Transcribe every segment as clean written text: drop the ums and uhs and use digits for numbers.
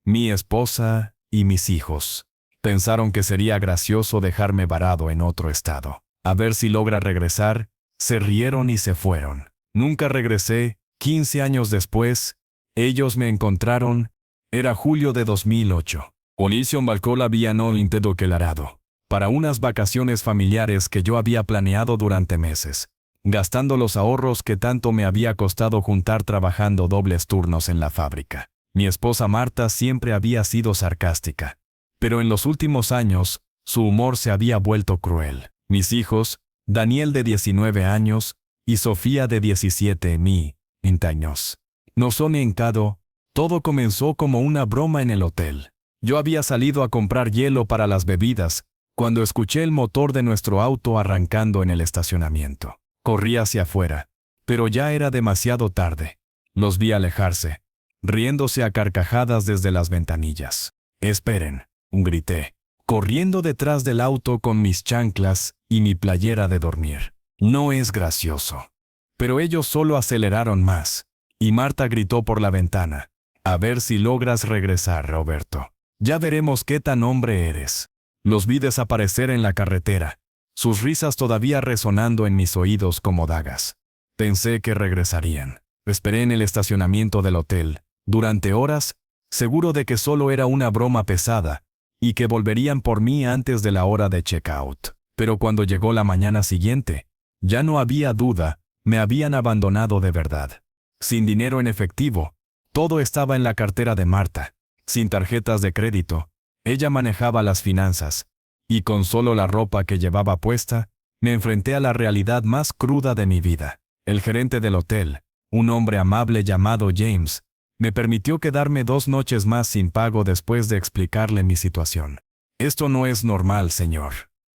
mi esposa y mis hijos. Pensaron que sería gracioso dejarme varado en otro estado. A ver si logra regresar. Se rieron y se fueron. Nunca regresé. 15 años después, ellos me encontraron. Era julio de 2008. Onision Balcola Viano Intedo Quelarado. Para unas vacaciones familiares que yo había planeado durante meses, gastando los ahorros que tanto me había costado juntar trabajando dobles turnos en la fábrica. Mi esposa Marta siempre había sido sarcástica, pero en los últimos años, su humor se había vuelto cruel. Mis hijos, Daniel de 19 años y Sofía de 17 años, nos han encado. Todo comenzó como una broma en el hotel. Yo había salido a comprar hielo para las bebidas, cuando escuché el motor de nuestro auto arrancando en el estacionamiento. Corrí hacia afuera, pero ya era demasiado tarde. Los vi alejarse, riéndose a carcajadas desde las ventanillas. «Esperen», grité, corriendo detrás del auto con mis chanclas y mi playera de dormir. «No es gracioso». Pero ellos solo aceleraron más, y Marta gritó por la ventana: «A ver si logras regresar, Roberto. Ya veremos qué tan hombre eres». Los vi desaparecer en la carretera, sus risas todavía resonando en mis oídos como dagas. Pensé que regresarían. Esperé en el estacionamiento del hotel, durante horas, seguro de que solo era una broma pesada, y que volverían por mí antes de la hora de check-out. Pero cuando llegó la mañana siguiente, ya no había duda, me habían abandonado de verdad. Sin dinero en efectivo, todo estaba en la cartera de Marta. Sin tarjetas de crédito, ella manejaba las finanzas, y con solo la ropa que llevaba puesta, me enfrenté a la realidad más cruda de mi vida. El gerente del hotel, un hombre amable llamado James, me permitió quedarme 2 noches más sin pago después de explicarle mi situación. «Esto no es normal, señor»,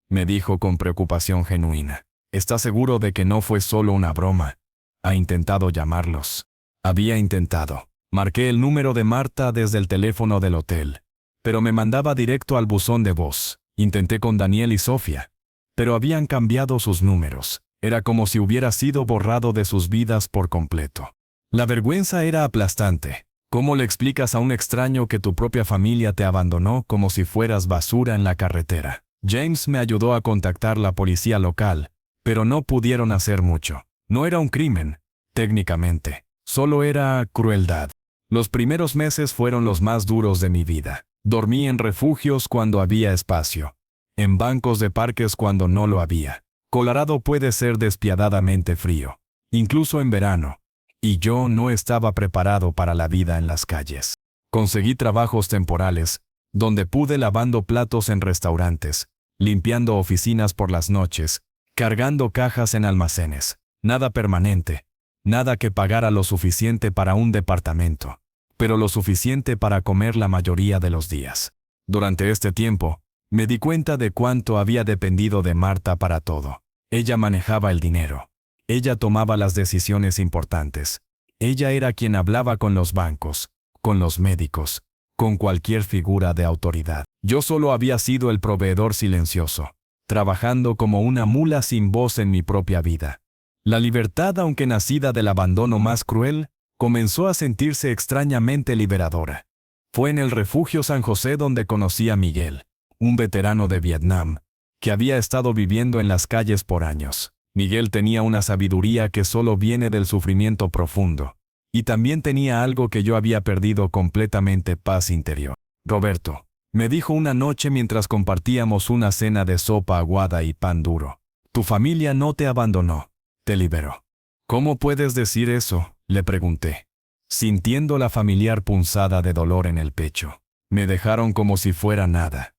me dijo con preocupación genuina. «¿Está seguro de que no fue solo una broma? ¿Ha intentado llamarlos?» Había intentado. Marqué el número de Marta desde el teléfono del hotel, pero me mandaba directo al buzón de voz. Intenté con Daniel y Sofía, pero habían cambiado sus números. Era como si hubiera sido borrado de sus vidas por completo. La vergüenza era aplastante. ¿Cómo le explicas a un extraño que tu propia familia te abandonó como si fueras basura en la carretera? James me ayudó a contactar la policía local, pero no pudieron hacer mucho. No era un crimen, técnicamente. Solo era crueldad. Los primeros meses fueron los más duros de mi vida. Dormí en refugios cuando había espacio, en bancos de parques cuando no lo había. Colorado puede ser despiadadamente frío, incluso en verano, y yo no estaba preparado para la vida en las calles. Conseguí trabajos temporales, donde pude lavando platos en restaurantes, limpiando oficinas por las noches, cargando cajas en almacenes. Nada permanente, nada que pagara lo suficiente para un departamento, pero lo suficiente para comer la mayoría de los días. Durante este tiempo, me di cuenta de cuánto había dependido de Marta para todo. Ella manejaba el dinero. Ella tomaba las decisiones importantes. Ella era quien hablaba con los bancos, con los médicos, con cualquier figura de autoridad. Yo solo había sido el proveedor silencioso, trabajando como una mula sin voz en mi propia vida. La libertad, aunque nacida del abandono más cruel, comenzó a sentirse extrañamente liberadora. Fue en el refugio San José donde conocí a Miguel, un veterano de Vietnam, que había estado viviendo en las calles por años. Miguel tenía una sabiduría que solo viene del sufrimiento profundo, y también tenía algo que yo había perdido completamente: paz interior. «Roberto», me dijo una noche mientras compartíamos una cena de sopa aguada y pan duro, «tu familia no te abandonó, te liberó». «¿Cómo puedes decir eso?», le pregunté, sintiendo la familiar punzada de dolor en el pecho. «Me dejaron como si fuera nada».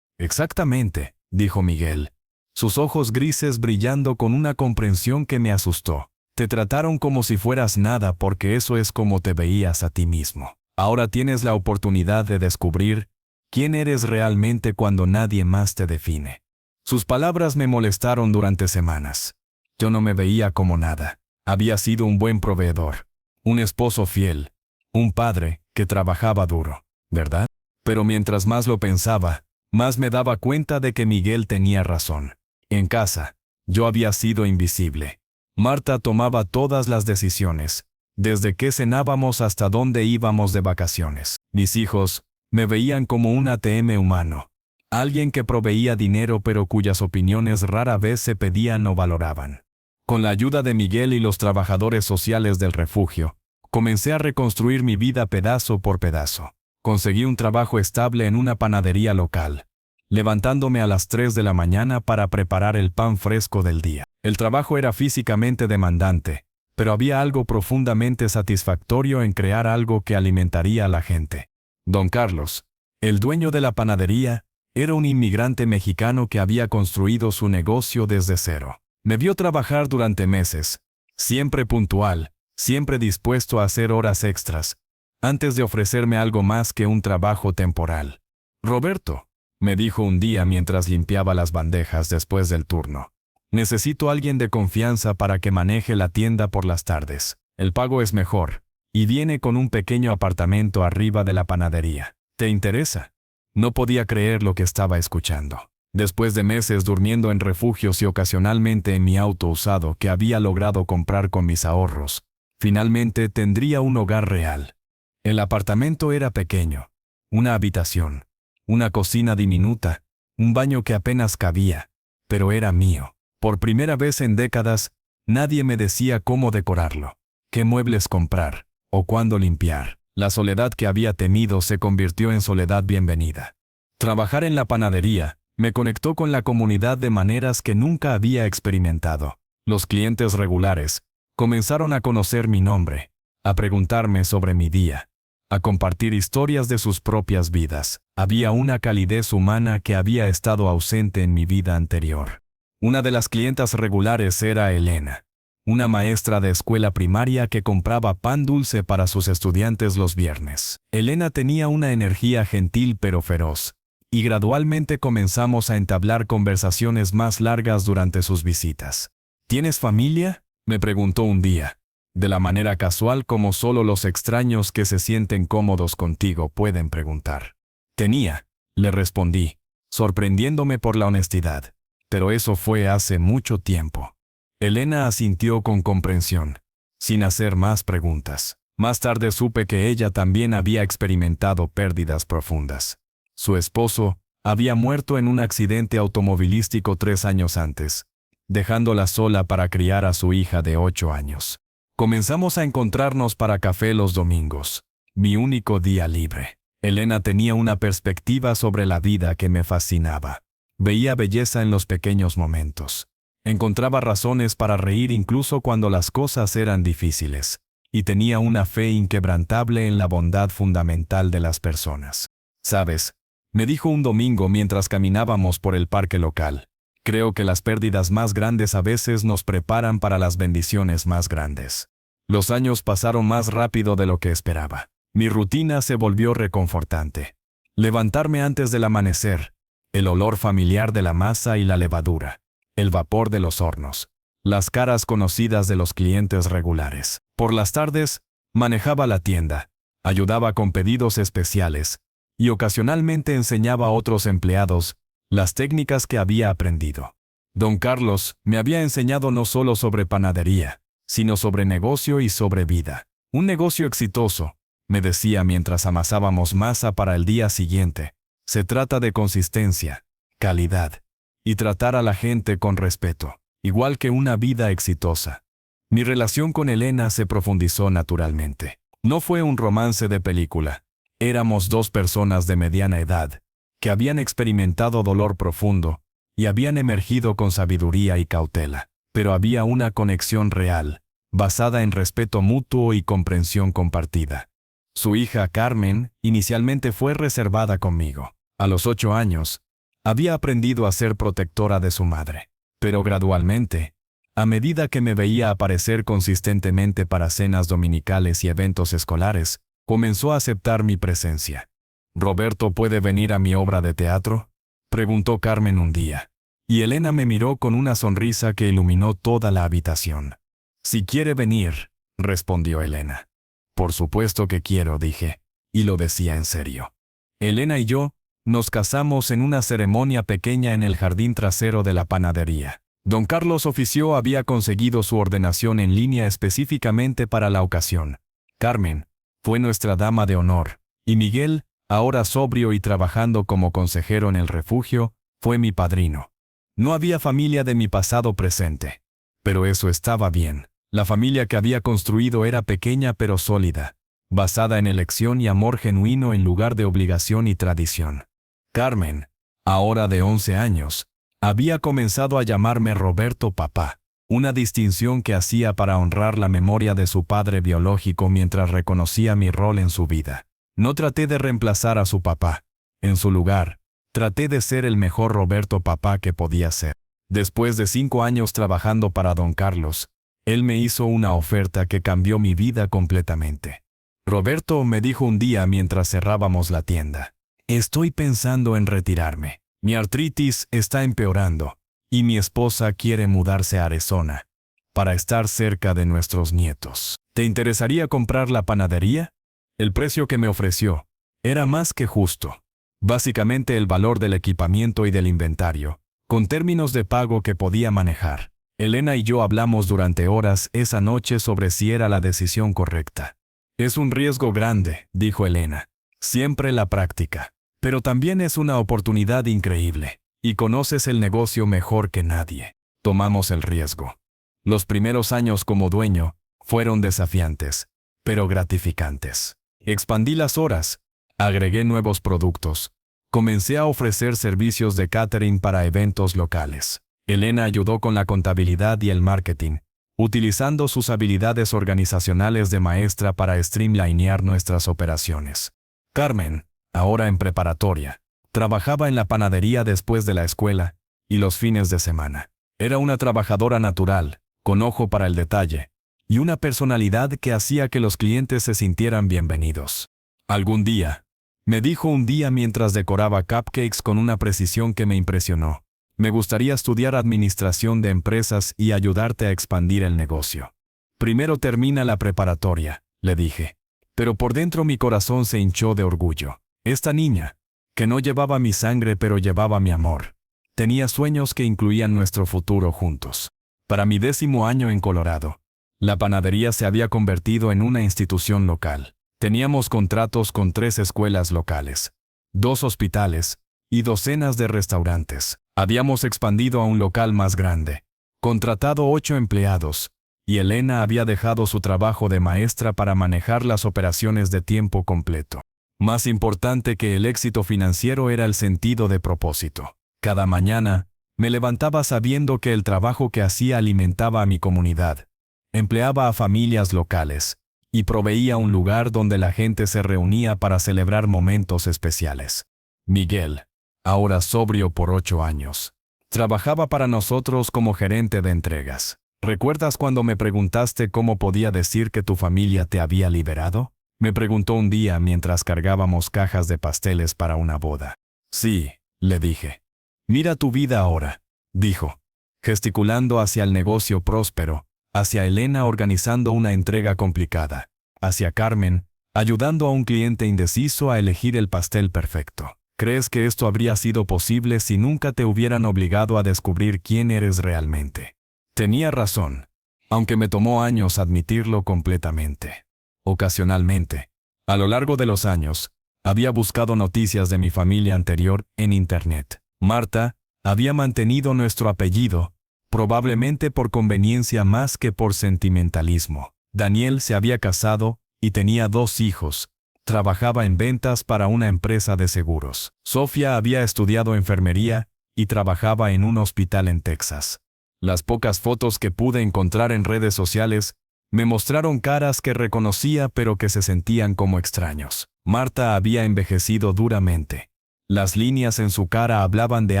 «Exactamente», dijo Miguel, sus ojos grises brillando con una comprensión que me asustó. «Te trataron como si fueras nada porque eso es como te veías a ti mismo. Ahora tienes la oportunidad de descubrir quién eres realmente cuando nadie más te define». Sus palabras me molestaron durante semanas. Yo no me veía como nada. Había sido un buen proveedor, un esposo fiel, un padre que trabajaba duro, ¿verdad? Pero mientras más lo pensaba, más me daba cuenta de que Miguel tenía razón. En casa, yo había sido invisible. Marta tomaba todas las decisiones, desde qué cenábamos hasta dónde íbamos de vacaciones. Mis hijos, Me veían como un ATM humano. Alguien que proveía dinero pero cuyas opiniones rara vez se pedían o valoraban. Con la ayuda de Miguel y los trabajadores sociales del refugio, comencé a reconstruir mi vida pedazo por pedazo. Conseguí un trabajo estable en una panadería local, levantándome a las 3 de la mañana para preparar el pan fresco del día. El trabajo era físicamente demandante, pero había algo profundamente satisfactorio en crear algo que alimentaría a la gente. Don Carlos, el dueño de la panadería, era un inmigrante mexicano que había construido su negocio desde cero. Me vio trabajar durante meses, siempre puntual, siempre dispuesto a hacer horas extras, antes de ofrecerme algo más que un trabajo temporal. Roberto, me dijo un día mientras limpiaba las bandejas después del turno, necesito a alguien de confianza para que maneje la tienda por las tardes. El pago es mejor, y viene con un pequeño apartamento arriba de la panadería. ¿Te interesa? No podía creer lo que estaba escuchando. Después de meses durmiendo en refugios y ocasionalmente en mi auto usado que había logrado comprar con mis ahorros, finalmente tendría un hogar real. El apartamento era pequeño, una habitación, una cocina diminuta, un baño que apenas cabía, pero era mío. Por primera vez en décadas, nadie me decía cómo decorarlo, qué muebles comprar, o cuándo limpiar. La soledad que había temido se convirtió en soledad bienvenida. Trabajar en la panadería me conectó con la comunidad de maneras que nunca había experimentado. Los clientes regulares comenzaron a conocer mi nombre, a preguntarme sobre mi día, a compartir historias de sus propias vidas. Había una calidez humana que había estado ausente en mi vida anterior. Una de las clientas regulares era Elena, una maestra de escuela primaria que compraba pan dulce para sus estudiantes los viernes. Elena tenía una energía gentil pero feroz, y gradualmente comenzamos a entablar conversaciones más largas durante sus visitas. ¿Tienes familia?, me preguntó un día, de la manera casual como solo los extraños que se sienten cómodos contigo pueden preguntar. Tenía, le respondí, sorprendiéndome por la honestidad, pero eso fue hace mucho tiempo. Elena asintió con comprensión, sin hacer más preguntas. Más tarde supe que ella también había experimentado pérdidas profundas. Su esposo había muerto en un accidente automovilístico 3 años antes, dejándola sola para criar a su hija de 8 años. Comenzamos a encontrarnos para café los domingos, mi único día libre. Elena tenía una perspectiva sobre la vida que me fascinaba. Veía belleza en los pequeños momentos. Encontraba razones para reír incluso cuando las cosas eran difíciles, y tenía una fe inquebrantable en la bondad fundamental de las personas. ¿Sabes?, me dijo un domingo mientras caminábamos por el parque local. Creo que las pérdidas más grandes a veces nos preparan para las bendiciones más grandes. Los años pasaron más rápido de lo que esperaba. Mi rutina se volvió reconfortante. Levantarme antes del amanecer, el olor familiar de la masa y la levadura, el vapor de los hornos, las caras conocidas de los clientes regulares. Por las tardes, manejaba la tienda, ayudaba con pedidos especiales, y ocasionalmente enseñaba a otros empleados las técnicas que había aprendido. Don Carlos me había enseñado no solo sobre panadería, sino sobre negocio y sobre vida. Un negocio exitoso, me decía mientras amasábamos masa para el día siguiente, se trata de consistencia, calidad, y tratar a la gente con respeto, igual que una vida exitosa. Mi relación con Elena se profundizó naturalmente. No fue un romance de película. Éramos 2 personas de mediana edad, que habían experimentado dolor profundo, y habían emergido con sabiduría y cautela. Pero había una conexión real, basada en respeto mutuo y comprensión compartida. Su hija Carmen inicialmente fue reservada conmigo. A los 8 años, había aprendido a ser protectora de su madre. Pero gradualmente, a medida que me veía aparecer consistentemente para cenas dominicales y eventos escolares, comenzó a aceptar mi presencia. ¿Roberto puede venir a mi obra de teatro?, preguntó Carmen un día. Y Elena me miró con una sonrisa que iluminó toda la habitación. Si quiere venir, respondió Elena. Por supuesto que quiero, dije, y lo decía en serio. Elena y yo nos casamos en una ceremonia pequeña en el jardín trasero de la panadería. Don Carlos Oficio había conseguido su ordenación en línea específicamente para la ocasión. Carmen fue nuestra dama de honor, y Miguel ahora sobrio y trabajando como consejero en el refugio, fue mi padrino. No había familia de mi pasado presente. Pero eso estaba bien. La familia que había construido era pequeña pero sólida, basada en elección y amor genuino en lugar de obligación y tradición. Carmen, ahora de 11 años, había comenzado a llamarme Roberto papá, una distinción que hacía para honrar la memoria de su padre biológico mientras reconocía mi rol en su vida. No traté de reemplazar a su papá. En su lugar, traté de ser el mejor Roberto papá que podía ser. Después de 5 años trabajando para don Carlos, él me hizo una oferta que cambió mi vida completamente. Roberto me dijo un día mientras cerrábamos la tienda: estoy pensando en retirarme. Mi artritis está empeorando, y mi esposa quiere mudarse a Arizona, para estar cerca de nuestros nietos. ¿Te interesaría comprar la panadería? El precio que me ofreció era más que justo. Básicamente el valor del equipamiento y del inventario, con términos de pago que podía manejar. Elena y yo hablamos durante horas esa noche sobre si era la decisión correcta. Es un riesgo grande, dijo Elena. Siempre la práctica. Pero también es una oportunidad increíble, y conoces el negocio mejor que nadie. Tomamos el riesgo. Los primeros años como dueño fueron desafiantes, pero gratificantes. Expandí las horas, agregué nuevos productos, comencé a ofrecer servicios de catering para eventos locales. Elena ayudó con la contabilidad y el marketing, utilizando sus habilidades organizacionales de maestra para streamlinear nuestras operaciones. Carmen, ahora en preparatoria, trabajaba en la panadería después de la escuela y los fines de semana. Era una trabajadora natural, con ojo para el detalle, y una personalidad que hacía que los clientes se sintieran bienvenidos. Algún día, me dijo un día mientras decoraba cupcakes con una precisión que me impresionó: me gustaría estudiar administración de empresas y ayudarte a expandir el negocio. Primero termina la preparatoria, le dije. Pero por dentro mi corazón se hinchó de orgullo. Esta niña, que no llevaba mi sangre pero llevaba mi amor, tenía sueños que incluían nuestro futuro juntos. Para mi 10º año en Colorado, la panadería se había convertido en una institución local. Teníamos contratos con 3 escuelas locales, 2 hospitales y docenas de restaurantes. Habíamos expandido a un local más grande, contratado 8 empleados, y Elena había dejado su trabajo de maestra para manejar las operaciones de tiempo completo. Más importante que el éxito financiero era el sentido de propósito. Cada mañana, me levantaba sabiendo que el trabajo que hacía alimentaba a mi comunidad, empleaba a familias locales, y proveía un lugar donde la gente se reunía para celebrar momentos especiales. Miguel, ahora sobrio por 8 años, trabajaba para nosotros como gerente de entregas. ¿Recuerdas cuando me preguntaste cómo podía decir que tu familia te había liberado? Me preguntó un día mientras cargábamos cajas de pasteles para una boda. Sí, le dije. Mira tu vida ahora, dijo, gesticulando hacia el negocio próspero, hacia Elena organizando una entrega complicada, hacia Carmen, ayudando a un cliente indeciso a elegir el pastel perfecto. ¿Crees que esto habría sido posible si nunca te hubieran obligado a descubrir quién eres realmente? Tenía razón, aunque me tomó años admitirlo completamente. Ocasionalmente, a lo largo de los años, había buscado noticias de mi familia anterior en Internet. Marta había mantenido nuestro apellido, probablemente por conveniencia más que por sentimentalismo. Daniel se había casado y tenía 2 hijos. Trabajaba en ventas para una empresa de seguros. Sofía había estudiado enfermería y trabajaba en un hospital en Texas. Las pocas fotos que pude encontrar en redes sociales me mostraron caras que reconocía pero que se sentían como extraños. Marta había envejecido duramente. Las líneas en su cara hablaban de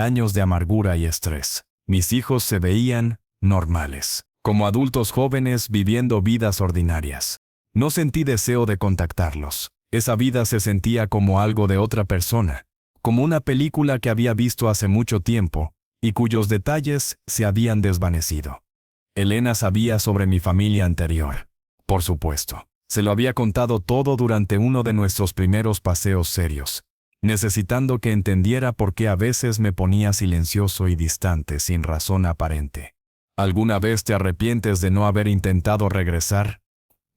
años de amargura y estrés. Mis hijos se veían normales, como adultos jóvenes viviendo vidas ordinarias. No sentí deseo de contactarlos. Esa vida se sentía como algo de otra persona, como una película que había visto hace mucho tiempo y cuyos detalles se habían desvanecido. Elena sabía sobre mi familia anterior. Por supuesto, se lo había contado todo durante uno de nuestros primeros paseos serios, necesitando que entendiera por qué a veces me ponía silencioso y distante sin razón aparente. ¿Alguna vez te arrepientes de no haber intentado regresar?,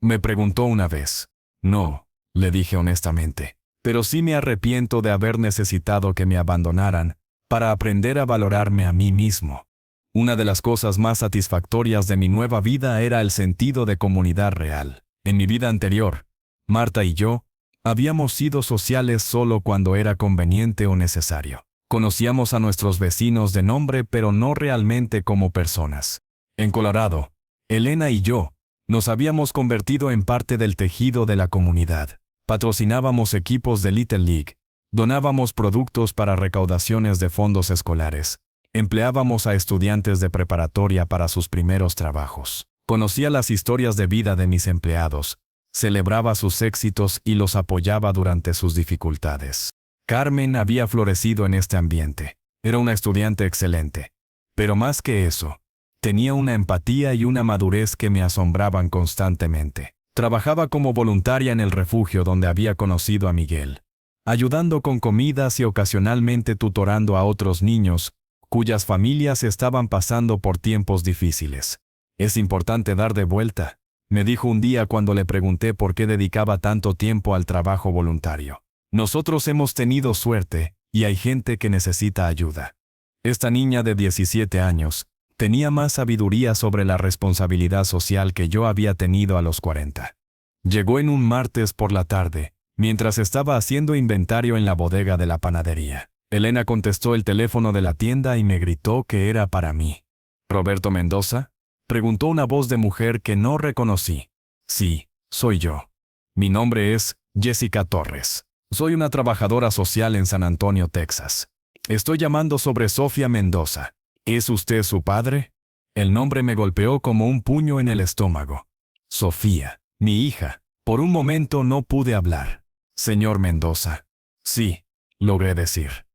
me preguntó una vez. No, le dije honestamente, pero sí me arrepiento de haber necesitado que me abandonaran para aprender a valorarme a mí mismo. Una de las cosas más satisfactorias de mi nueva vida era el sentido de comunidad real. En mi vida anterior, Marta y yo habíamos sido sociales solo cuando era conveniente o necesario. Conocíamos a nuestros vecinos de nombre, pero no realmente como personas. En Colorado, Elena y yo nos habíamos convertido en parte del tejido de la comunidad. Patrocinábamos equipos de Little League, donábamos productos para recaudaciones de fondos escolares, empleábamos a estudiantes de preparatoria para sus primeros trabajos. Conocía las historias de vida de mis empleados, celebraba sus éxitos y los apoyaba durante sus dificultades. Carmen había florecido en este ambiente. Era una estudiante excelente. Pero más que eso, tenía una empatía y una madurez que me asombraban constantemente. Trabajaba como voluntaria en el refugio donde había conocido a Miguel, ayudando con comidas y ocasionalmente tutorando a otros niños cuyas familias estaban pasando por tiempos difíciles. «Es importante dar de vuelta», me dijo un día cuando le pregunté por qué dedicaba tanto tiempo al trabajo voluntario. «Nosotros hemos tenido suerte y hay gente que necesita ayuda». Esta niña de 17 años tenía más sabiduría sobre la responsabilidad social que yo había tenido a los 40. Llegó en un martes por la tarde, mientras estaba haciendo inventario en la bodega de la panadería. Elena contestó el teléfono de la tienda y me gritó que era para mí. «¿Roberto Mendoza?», preguntó una voz de mujer que no reconocí. «Sí, soy yo. Mi nombre es Jessica Torres. Soy una trabajadora social en San Antonio, Texas. Estoy llamando sobre Sofía Mendoza. ¿Es usted su padre?». El nombre me golpeó como un puño en el estómago. «Sofía, mi hija». Por un momento no pude hablar. «Señor Mendoza». «Sí», logré decir.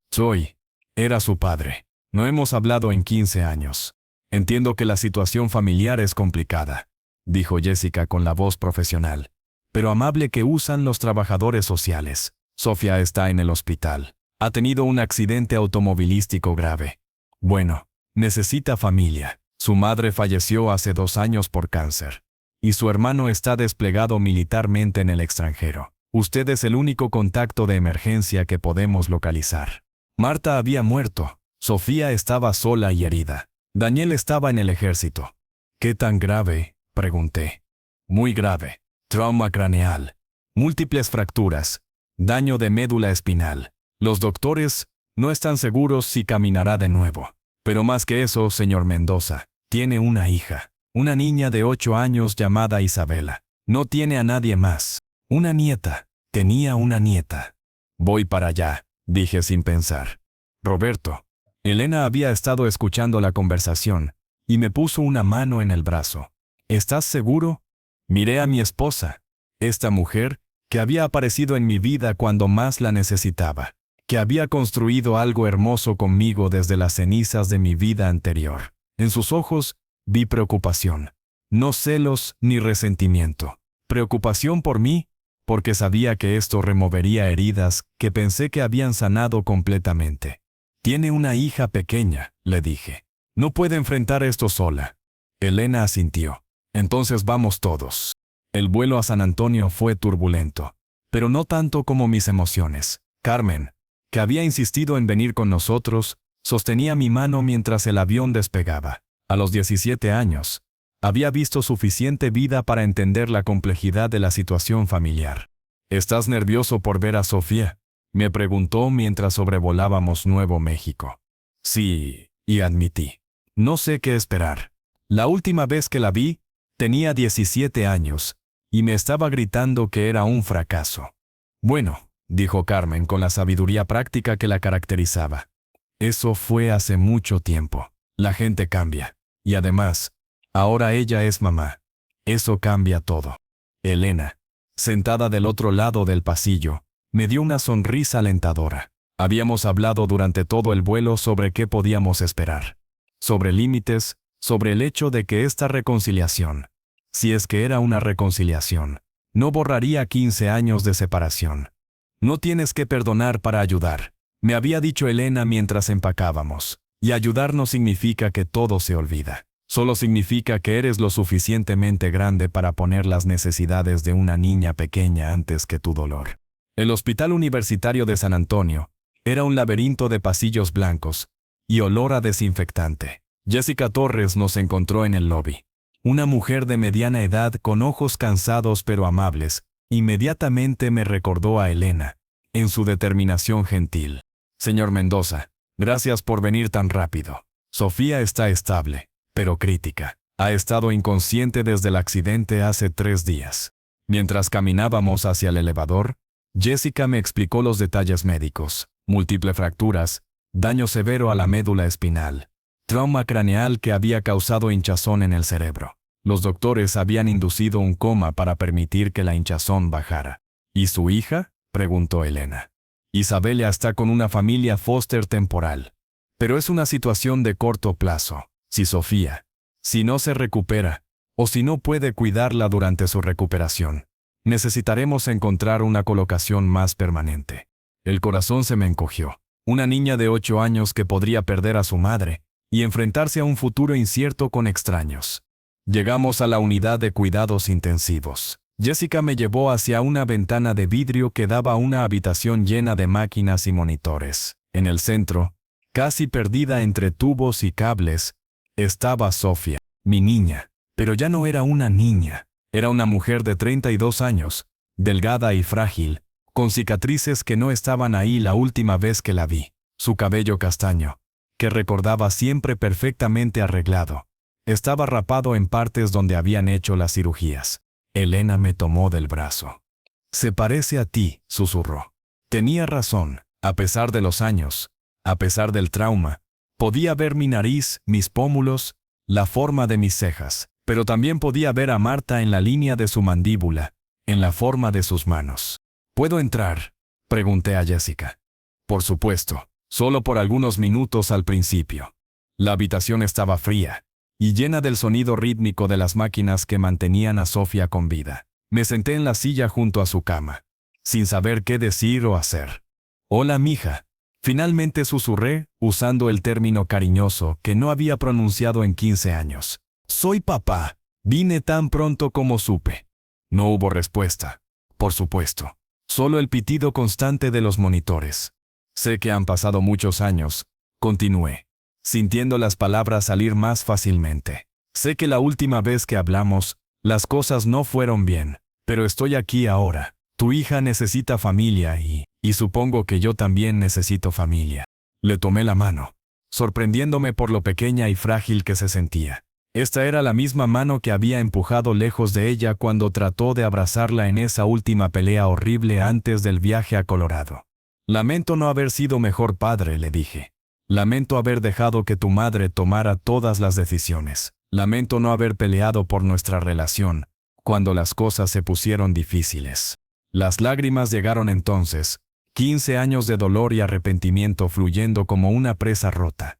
Era su padre. No hemos hablado en 15 años. «Entiendo que la situación familiar es complicada», dijo Jessica con la voz profesional, pero amable que usan los trabajadores sociales. «Sofía está en el hospital. Ha tenido un accidente automovilístico grave. Bueno, necesita familia. Su madre falleció hace 2 años por cáncer. Y su hermano está desplegado militarmente en el extranjero. Usted es el único contacto de emergencia que podemos localizar». Marta había muerto. Sofía estaba sola y herida. Daniel estaba en el ejército. «¿Qué tan grave?», pregunté. «Muy grave. Trauma craneal. Múltiples fracturas. Daño de médula espinal. Los doctores no están seguros si caminará de nuevo. Pero más que eso, señor Mendoza, tiene una hija. Una niña de 8 años llamada Isabela. No tiene a nadie más. Una nieta. Tenía una nieta». «Voy para allá», dije sin pensar. «Roberto». Elena había estado escuchando la conversación y me puso una mano en el brazo. «¿Estás seguro?». Miré a mi esposa, esta mujer que había aparecido en mi vida cuando más la necesitaba, que había construido algo hermoso conmigo desde las cenizas de mi vida anterior. En sus ojos vi preocupación, no celos ni resentimiento. Preocupación por mí, porque sabía que esto removería heridas que pensé que habían sanado completamente. «Tiene una hija pequeña», le dije. «No puede enfrentar esto sola». Elena asintió. «Entonces vamos todos». El vuelo a San Antonio fue turbulento, pero no tanto como mis emociones. Carmen, que había insistido en venir con nosotros, sostenía mi mano mientras el avión despegaba. A los 17 años, había visto suficiente vida para entender la complejidad de la situación familiar. «¿Estás nervioso por ver a Sofía?», me preguntó mientras sobrevolábamos Nuevo México. «Sí», y admití. «No sé qué esperar. La última vez que la vi, tenía 17 años, y me estaba gritando que era un fracaso». «Bueno», dijo Carmen con la sabiduría práctica que la caracterizaba. «Eso fue hace mucho tiempo. La gente cambia. Y además, ahora ella es mamá. Eso cambia todo». Elena, sentada del otro lado del pasillo, me dio una sonrisa alentadora. Habíamos hablado durante todo el vuelo sobre qué podíamos esperar. Sobre límites, sobre el hecho de que esta reconciliación, si es que era una reconciliación, no borraría 15 años de separación. «No tienes que perdonar para ayudar», me había dicho Elena mientras empacábamos. Y ayudar no significa que todo se olvida. Solo significa que eres lo suficientemente grande para poner las necesidades de una niña pequeña antes que tu dolor. El Hospital Universitario de San Antonio era un laberinto de pasillos blancos y olor a desinfectante. Jessica Torres nos encontró en el lobby. Una mujer de mediana edad con ojos cansados pero amables, inmediatamente me recordó a Elena, en su determinación gentil. Señor Mendoza, gracias por venir tan rápido. Sofía está estable, pero crítica. Ha estado inconsciente desde el accidente hace 3 días. Mientras caminábamos hacia el elevador, Jessica me explicó los detalles médicos: múltiples fracturas, daño severo a la médula espinal, trauma craneal que había causado hinchazón en el cerebro. Los doctores habían inducido un coma para permitir que la hinchazón bajara. ¿Y su hija?, preguntó Elena. Isabela está con una familia foster temporal. Pero es una situación de corto plazo. Si no se recupera, o si no puede cuidarla durante su recuperación, necesitaremos encontrar una colocación más permanente. El corazón se me encogió. Una niña de 8 años que podría perder a su madre y enfrentarse a un futuro incierto con extraños. Llegamos a la unidad de cuidados intensivos. Jessica me llevó hacia una ventana de vidrio que daba a una habitación llena de máquinas y monitores. En el centro, casi perdida entre tubos y cables, estaba Sofía, mi niña. Pero ya no era una niña. Era una mujer de 32 años, delgada y frágil, con cicatrices que no estaban ahí la última vez que la vi. Su cabello castaño, que recordaba siempre perfectamente arreglado, estaba rapado en partes donde habían hecho las cirugías. Elena me tomó del brazo. «Se parece a ti», susurró. Tenía razón. A pesar de los años, a pesar del trauma, podía ver mi nariz, mis pómulos, la forma de mis cejas, pero también podía ver a Marta en la línea de su mandíbula, en la forma de sus manos. «¿Puedo entrar?», pregunté a Jessica. Por supuesto, solo por algunos minutos al principio. La habitación estaba fría y llena del sonido rítmico de las máquinas que mantenían a Sofía con vida. Me senté en la silla junto a su cama, sin saber qué decir o hacer. «Hola, mija», finalmente susurré, usando el término cariñoso que no había pronunciado en 15 años. «Soy papá. Vine tan pronto como supe». No hubo respuesta. Por supuesto. Solo el pitido constante de los monitores. «Sé que han pasado muchos años», continué, sintiendo las palabras salir más fácilmente. «Sé que la última vez que hablamos, las cosas no fueron bien, pero estoy aquí ahora. Tu hija necesita familia y supongo que yo también necesito familia». Le tomé la mano, sorprendiéndome por lo pequeña y frágil que se sentía. Esta era la misma mano que había empujado lejos de ella cuando trató de abrazarla en esa última pelea horrible antes del viaje a Colorado. «Lamento no haber sido mejor padre», le dije. «Lamento haber dejado que tu madre tomara todas las decisiones. Lamento no haber peleado por nuestra relación cuando las cosas se pusieron difíciles». Las lágrimas llegaron entonces, 15 años de dolor y arrepentimiento fluyendo como una presa rota.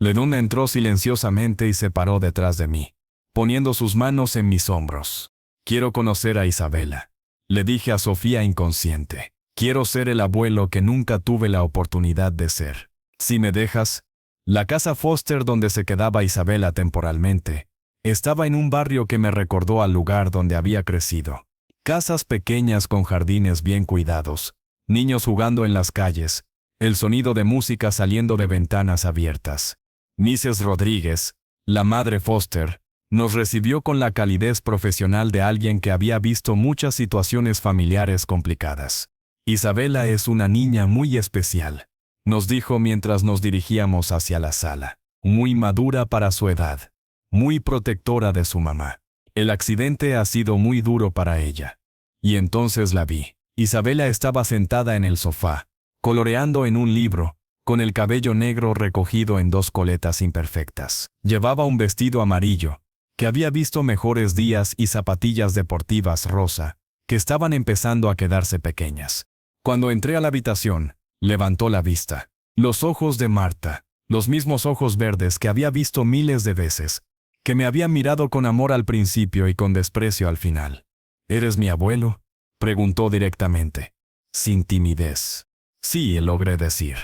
Leduna entró silenciosamente y se paró detrás de mí, poniendo sus manos en mis hombros. «Quiero conocer a Isabela», le dije a Sofía inconsciente. «Quiero ser el abuelo que nunca tuve la oportunidad de ser. Si me dejas». La casa foster donde se quedaba Isabela temporalmente estaba en un barrio que me recordó al lugar donde había crecido. Casas pequeñas con jardines bien cuidados, niños jugando en las calles, el sonido de música saliendo de ventanas abiertas. Mrs. Rodríguez, la madre foster, nos recibió con la calidez profesional de alguien que había visto muchas situaciones familiares complicadas. «Isabela es una niña muy especial», nos dijo mientras nos dirigíamos hacia la sala. «Muy madura para su edad, muy protectora de su mamá. El accidente ha sido muy duro para ella». Y entonces la vi. Isabela estaba sentada en el sofá, coloreando en un libro, con el cabello negro recogido en 2 coletas imperfectas. Llevaba un vestido amarillo, que había visto mejores días, y zapatillas deportivas rosa, que estaban empezando a quedarse pequeñas. Cuando entré a la habitación, levantó la vista. Los ojos de Marta, los mismos ojos verdes que había visto miles de veces, que me habían mirado con amor al principio y con desprecio al final. «¿Eres mi abuelo?», preguntó directamente, sin timidez. «Sí», logré decir.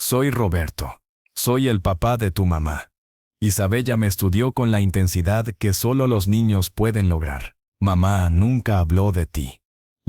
«Soy Roberto. Soy el papá de tu mamá». Isabella me estudió con la intensidad que solo los niños pueden lograr. «Mamá nunca habló de ti».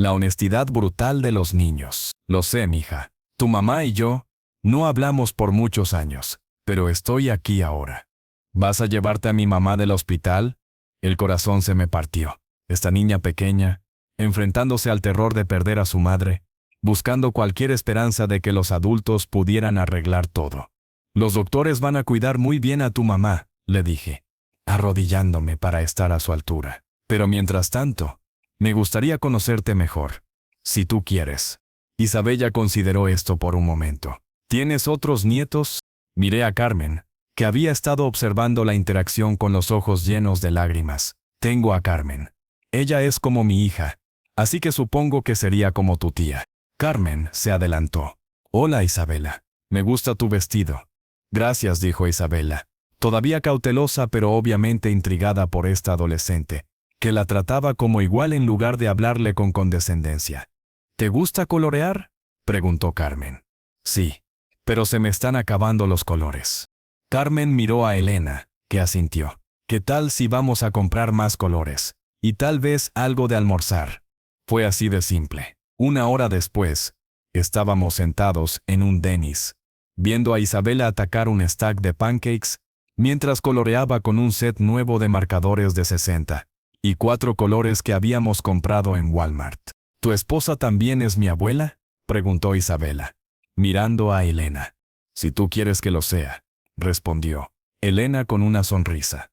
La honestidad brutal de los niños. Lo sé, mija. Tu mamá y yo no hablamos por muchos años, pero estoy aquí ahora. ¿Vas a llevarte a mi mamá del hospital? El corazón se me partió. Esta niña pequeña, enfrentándose al terror de perder a su madre, buscando cualquier esperanza de que los adultos pudieran arreglar todo. Los doctores van a cuidar muy bien a tu mamá, le dije, arrodillándome para estar a su altura. Pero mientras tanto, me gustaría conocerte mejor, si tú quieres. Isabella consideró esto por un momento. ¿Tienes otros nietos? Miré a Carmen, que había estado observando la interacción con los ojos llenos de lágrimas. Tengo a Carmen. Ella es como mi hija, así que supongo que sería como tu tía. Carmen se adelantó. Hola, Isabela. Me gusta tu vestido. Gracias, dijo Isabela, todavía cautelosa pero obviamente intrigada por esta adolescente, que la trataba como igual en lugar de hablarle con condescendencia. ¿Te gusta colorear?, preguntó Carmen. Sí, pero se me están acabando los colores. Carmen miró a Elena, que asintió. ¿Qué tal si vamos a comprar más colores? Y tal vez algo de almorzar. Fue así de simple. Una hora después, estábamos sentados en un Denny's, viendo a Isabela atacar un stack de pancakes, mientras coloreaba con un set nuevo de marcadores de 60 y 4 colores que habíamos comprado en Walmart. ¿Tu esposa también es mi abuela?, preguntó Isabela, mirando a Elena. Si tú quieres que lo sea, respondió Elena con una sonrisa.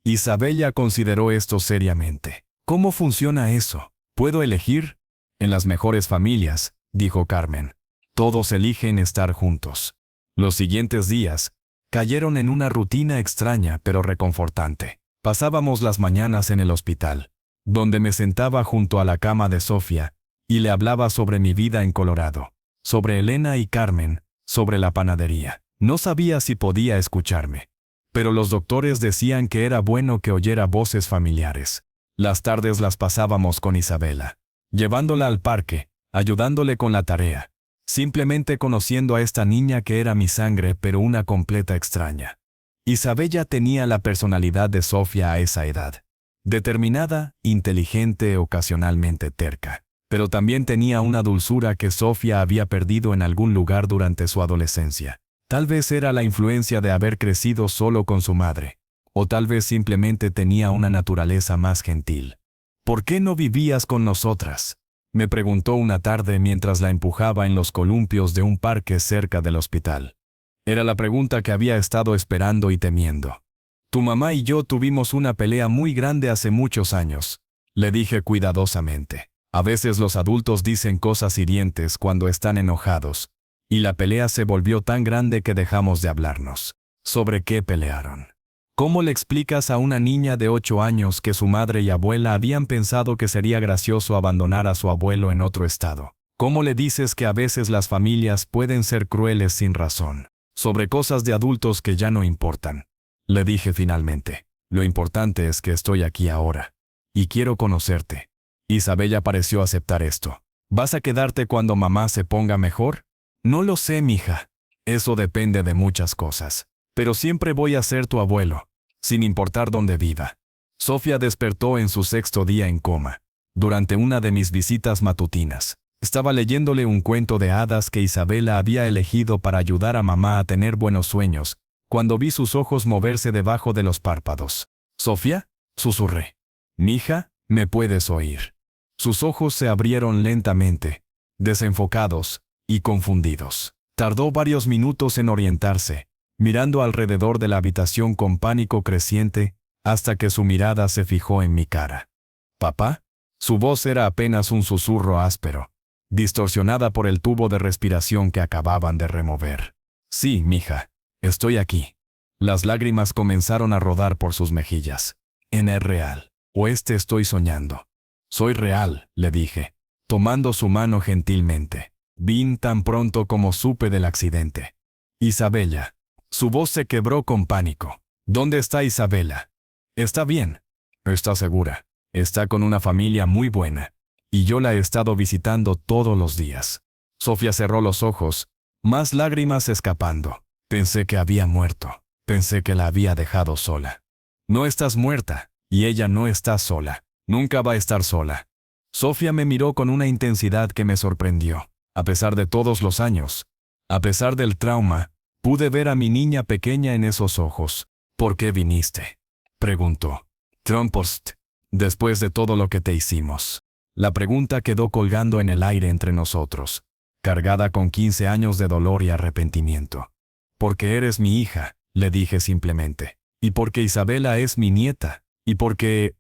Isabella consideró esto seriamente. ¿Cómo funciona eso? ¿Puedo elegir? En las mejores familias, dijo Carmen, todos eligen estar juntos. Los siguientes días cayeron en una rutina extraña pero reconfortante. Pasábamos las mañanas en el hospital, donde me sentaba junto a la cama de Sofía y le hablaba sobre mi vida en Colorado, sobre Elena y Carmen, sobre la panadería. No sabía si podía escucharme, pero los doctores decían que era bueno que oyera voces familiares. Las tardes las pasábamos con Isabela, llevándola al parque, ayudándole con la tarea, simplemente conociendo a esta niña que era mi sangre pero una completa extraña. Isabella tenía la personalidad de Sofía a esa edad. Determinada, inteligente, ocasionalmente terca. Pero también tenía una dulzura que Sofía había perdido en algún lugar durante su adolescencia. Tal vez era la influencia de haber crecido solo con su madre, o tal vez simplemente tenía una naturaleza más gentil. ¿Por qué no vivías con nosotras?, me preguntó una tarde mientras la empujaba en los columpios de un parque cerca del hospital. Era la pregunta que había estado esperando y temiendo. Tu mamá y yo tuvimos una pelea muy grande hace muchos años, le dije cuidadosamente. A veces los adultos dicen cosas hirientes cuando están enojados, y la pelea se volvió tan grande que dejamos de hablarnos. ¿Sobre qué pelearon? ¿Cómo le explicas a una niña de 8 años que su madre y abuela habían pensado que sería gracioso abandonar a su abuelo en otro estado? ¿Cómo le dices que a veces las familias pueden ser crueles sin razón? Sobre cosas de adultos que ya no importan. Le dije finalmente, lo importante es que estoy aquí ahora, y quiero conocerte. Isabella pareció aceptar esto. ¿Vas a quedarte cuando mamá se ponga mejor? No lo sé, mija. Eso depende de muchas cosas. Pero siempre voy a ser tu abuelo, sin importar dónde viva. Sofía despertó en su 6º día en coma, durante una de mis visitas matutinas. Estaba leyéndole un cuento de hadas que Isabela había elegido para ayudar a mamá a tener buenos sueños, cuando vi sus ojos moverse debajo de los párpados. «¿Sofía?», susurré. «Mija, ¿me puedes oír?». Sus ojos se abrieron lentamente, desenfocados y confundidos. Tardó varios minutos en orientarse, mirando alrededor de la habitación con pánico creciente, hasta que su mirada se fijó en mi cara. «¿Papá?». Su voz era apenas un susurro áspero, distorsionada por el tubo de respiración que acababan de remover. «Sí, mija, estoy aquí». Las lágrimas comenzaron a rodar por sus mejillas. «¿Es real? ¿O estoy soñando?». «Soy real», le dije, tomando su mano gentilmente. «Vine tan pronto como supe del accidente». «Isabella». Su voz se quebró con pánico. «¿Dónde está Isabela?». «Está bien». «¿Está segura?». «Está con una familia muy buena. Y yo la he estado visitando todos los días». Sofía cerró los ojos, más lágrimas escapando. «Pensé que había muerto. Pensé que la había dejado sola». «No estás muerta, y ella no está sola. Nunca va a estar sola». Sofía me miró con una intensidad que me sorprendió. A pesar de todos los años, a pesar del trauma, pude ver a mi niña pequeña en esos ojos. ¿Por qué viniste?, preguntó. Trompost, después de todo lo que te hicimos. La pregunta quedó colgando en el aire entre nosotros, cargada con 15 años de dolor y arrepentimiento. Porque eres mi hija, le dije simplemente. Y porque Isabela es mi nieta. Y porque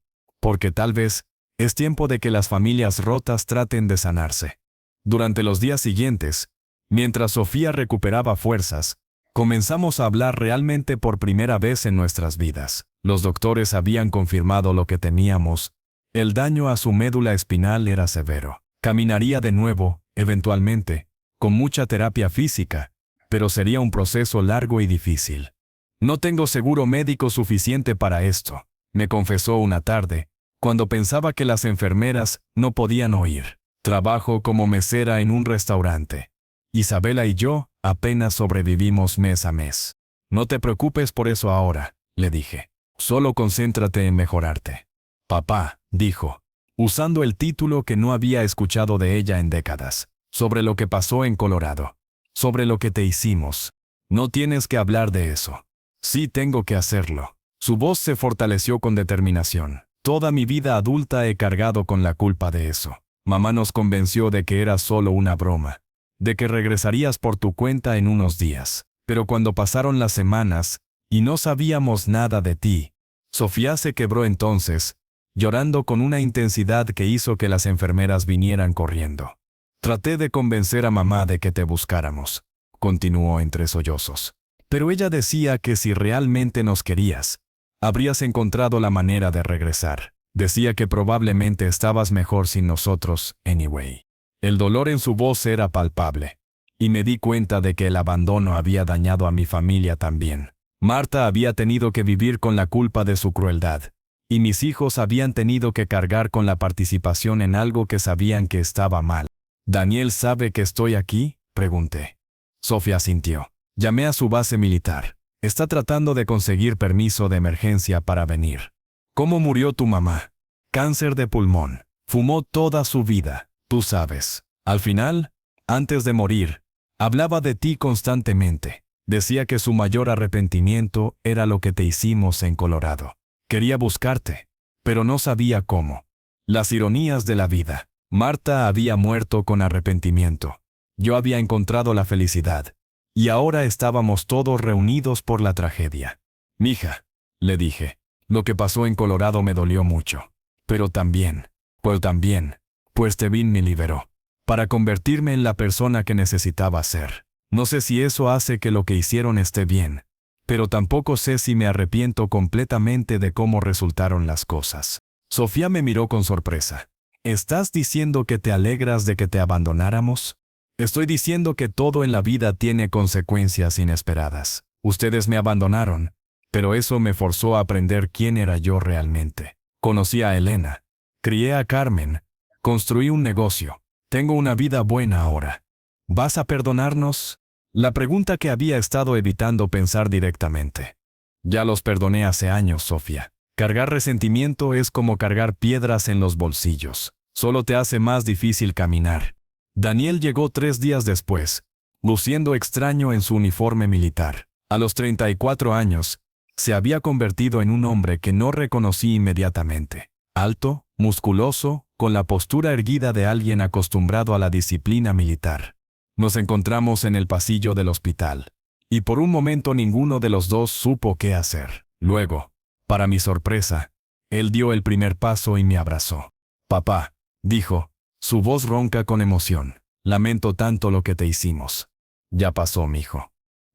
tal vez, es tiempo de que las familias rotas traten de sanarse. Durante los días siguientes, mientras Sofía recuperaba fuerzas, comenzamos a hablar realmente por primera vez en nuestras vidas. Los doctores habían confirmado lo que temíamos. El daño a su médula espinal era severo. Caminaría de nuevo, eventualmente, con mucha terapia física, pero sería un proceso largo y difícil. No tengo seguro médico suficiente para esto, me confesó una tarde, cuando pensaba que las enfermeras no podían oír. Trabajo como mesera en un restaurante. Isabela y yo apenas sobrevivimos mes a mes. No te preocupes por eso ahora, le dije. Solo concéntrate en mejorarte. Papá, dijo, usando el título que no había escuchado de ella en décadas, sobre lo que pasó en Colorado, sobre lo que te hicimos. No tienes que hablar de eso. Sí tengo que hacerlo. Su voz se fortaleció con determinación. Toda mi vida adulta he cargado con la culpa de eso. Mamá nos convenció de que era solo una broma, de que regresarías por tu cuenta en unos días. Pero cuando pasaron las semanas, y no sabíamos nada de ti, Sofía se quebró entonces, llorando con una intensidad que hizo que las enfermeras vinieran corriendo. Traté de convencer a mamá de que te buscáramos, continuó entre sollozos. Pero ella decía que si realmente nos querías, habrías encontrado la manera de regresar. Decía que probablemente estabas mejor sin nosotros, anyway. El dolor en su voz era palpable, y me di cuenta de que el abandono había dañado a mi familia también. Marta había tenido que vivir con la culpa de su crueldad, y mis hijos habían tenido que cargar con la participación en algo que sabían que estaba mal. ¿Daniel sabe que estoy aquí?, pregunté. Sofía asintió. Llamé a su base militar. Está tratando de conseguir permiso de emergencia para venir. ¿Cómo murió tu mamá? Cáncer de pulmón. Fumó toda su vida, tú sabes. Al final, antes de morir, hablaba de ti constantemente. Decía que su mayor arrepentimiento era lo que te hicimos en Colorado. Quería buscarte, pero no sabía cómo. Las ironías de la vida. Marta había muerto con arrepentimiento. Yo había encontrado la felicidad. Y ahora estábamos todos reunidos por la tragedia. Mija, le dije, lo que pasó en Colorado me dolió mucho. Pero también, pues Tevin me liberó, para convertirme en la persona que necesitaba ser. No sé si eso hace que lo que hicieron esté bien, pero tampoco sé si me arrepiento completamente de cómo resultaron las cosas. Sofía me miró con sorpresa. ¿Estás diciendo que te alegras de que te abandonáramos? Estoy diciendo que todo en la vida tiene consecuencias inesperadas. Ustedes me abandonaron, pero eso me forzó a aprender quién era yo realmente. Conocí a Elena, crié a Carmen, construí un negocio. Tengo una vida buena ahora. ¿Vas a perdonarnos? La pregunta que había estado evitando pensar directamente. Ya los perdoné hace años, Sofía. Cargar resentimiento es como cargar piedras en los bolsillos. Solo te hace más difícil caminar. Daniel llegó 3 días después, luciendo extraño en su uniforme militar. A los 34 años, se había convertido en un hombre que no reconocí inmediatamente. Alto, musculoso, con la postura erguida de alguien acostumbrado a la disciplina militar. Nos encontramos en el pasillo del hospital, y por un momento ninguno de los dos supo qué hacer. Luego, para mi sorpresa, él dio el primer paso y me abrazó. Papá, dijo, su voz ronca con emoción. Lamento tanto lo que te hicimos. Ya pasó, mijo.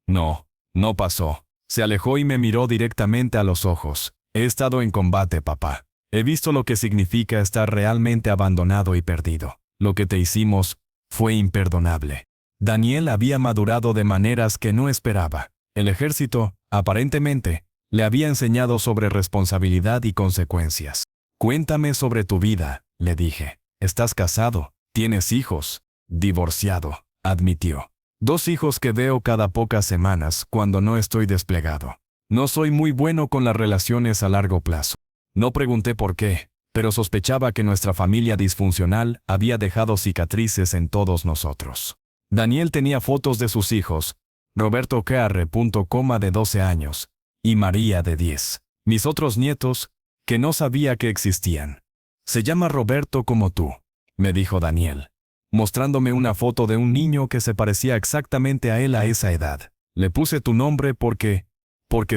No, no pasó. Se alejó y me miró directamente a los ojos. He estado en combate, papá. He visto lo que significa estar realmente abandonado y perdido. Lo que te hicimos fue imperdonable. Daniel había madurado de maneras que no esperaba. El ejército, aparentemente, le había enseñado sobre responsabilidad y consecuencias. Cuéntame sobre tu vida, le dije. ¿Estás casado? ¿Tienes hijos? Divorciado, admitió. 2 hijos que veo cada pocas semanas cuando no estoy desplegado. No soy muy bueno con las relaciones a largo plazo. No pregunté por qué, pero sospechaba que nuestra familia disfuncional había dejado cicatrices en todos nosotros. Daniel tenía fotos de sus hijos, Roberto K.R. de 12 años, y María de 10. Mis otros nietos, que no sabía que existían. Se llama Roberto como tú, me dijo Daniel, mostrándome una foto de un niño que se parecía exactamente a él a esa edad. Le puse tu nombre porque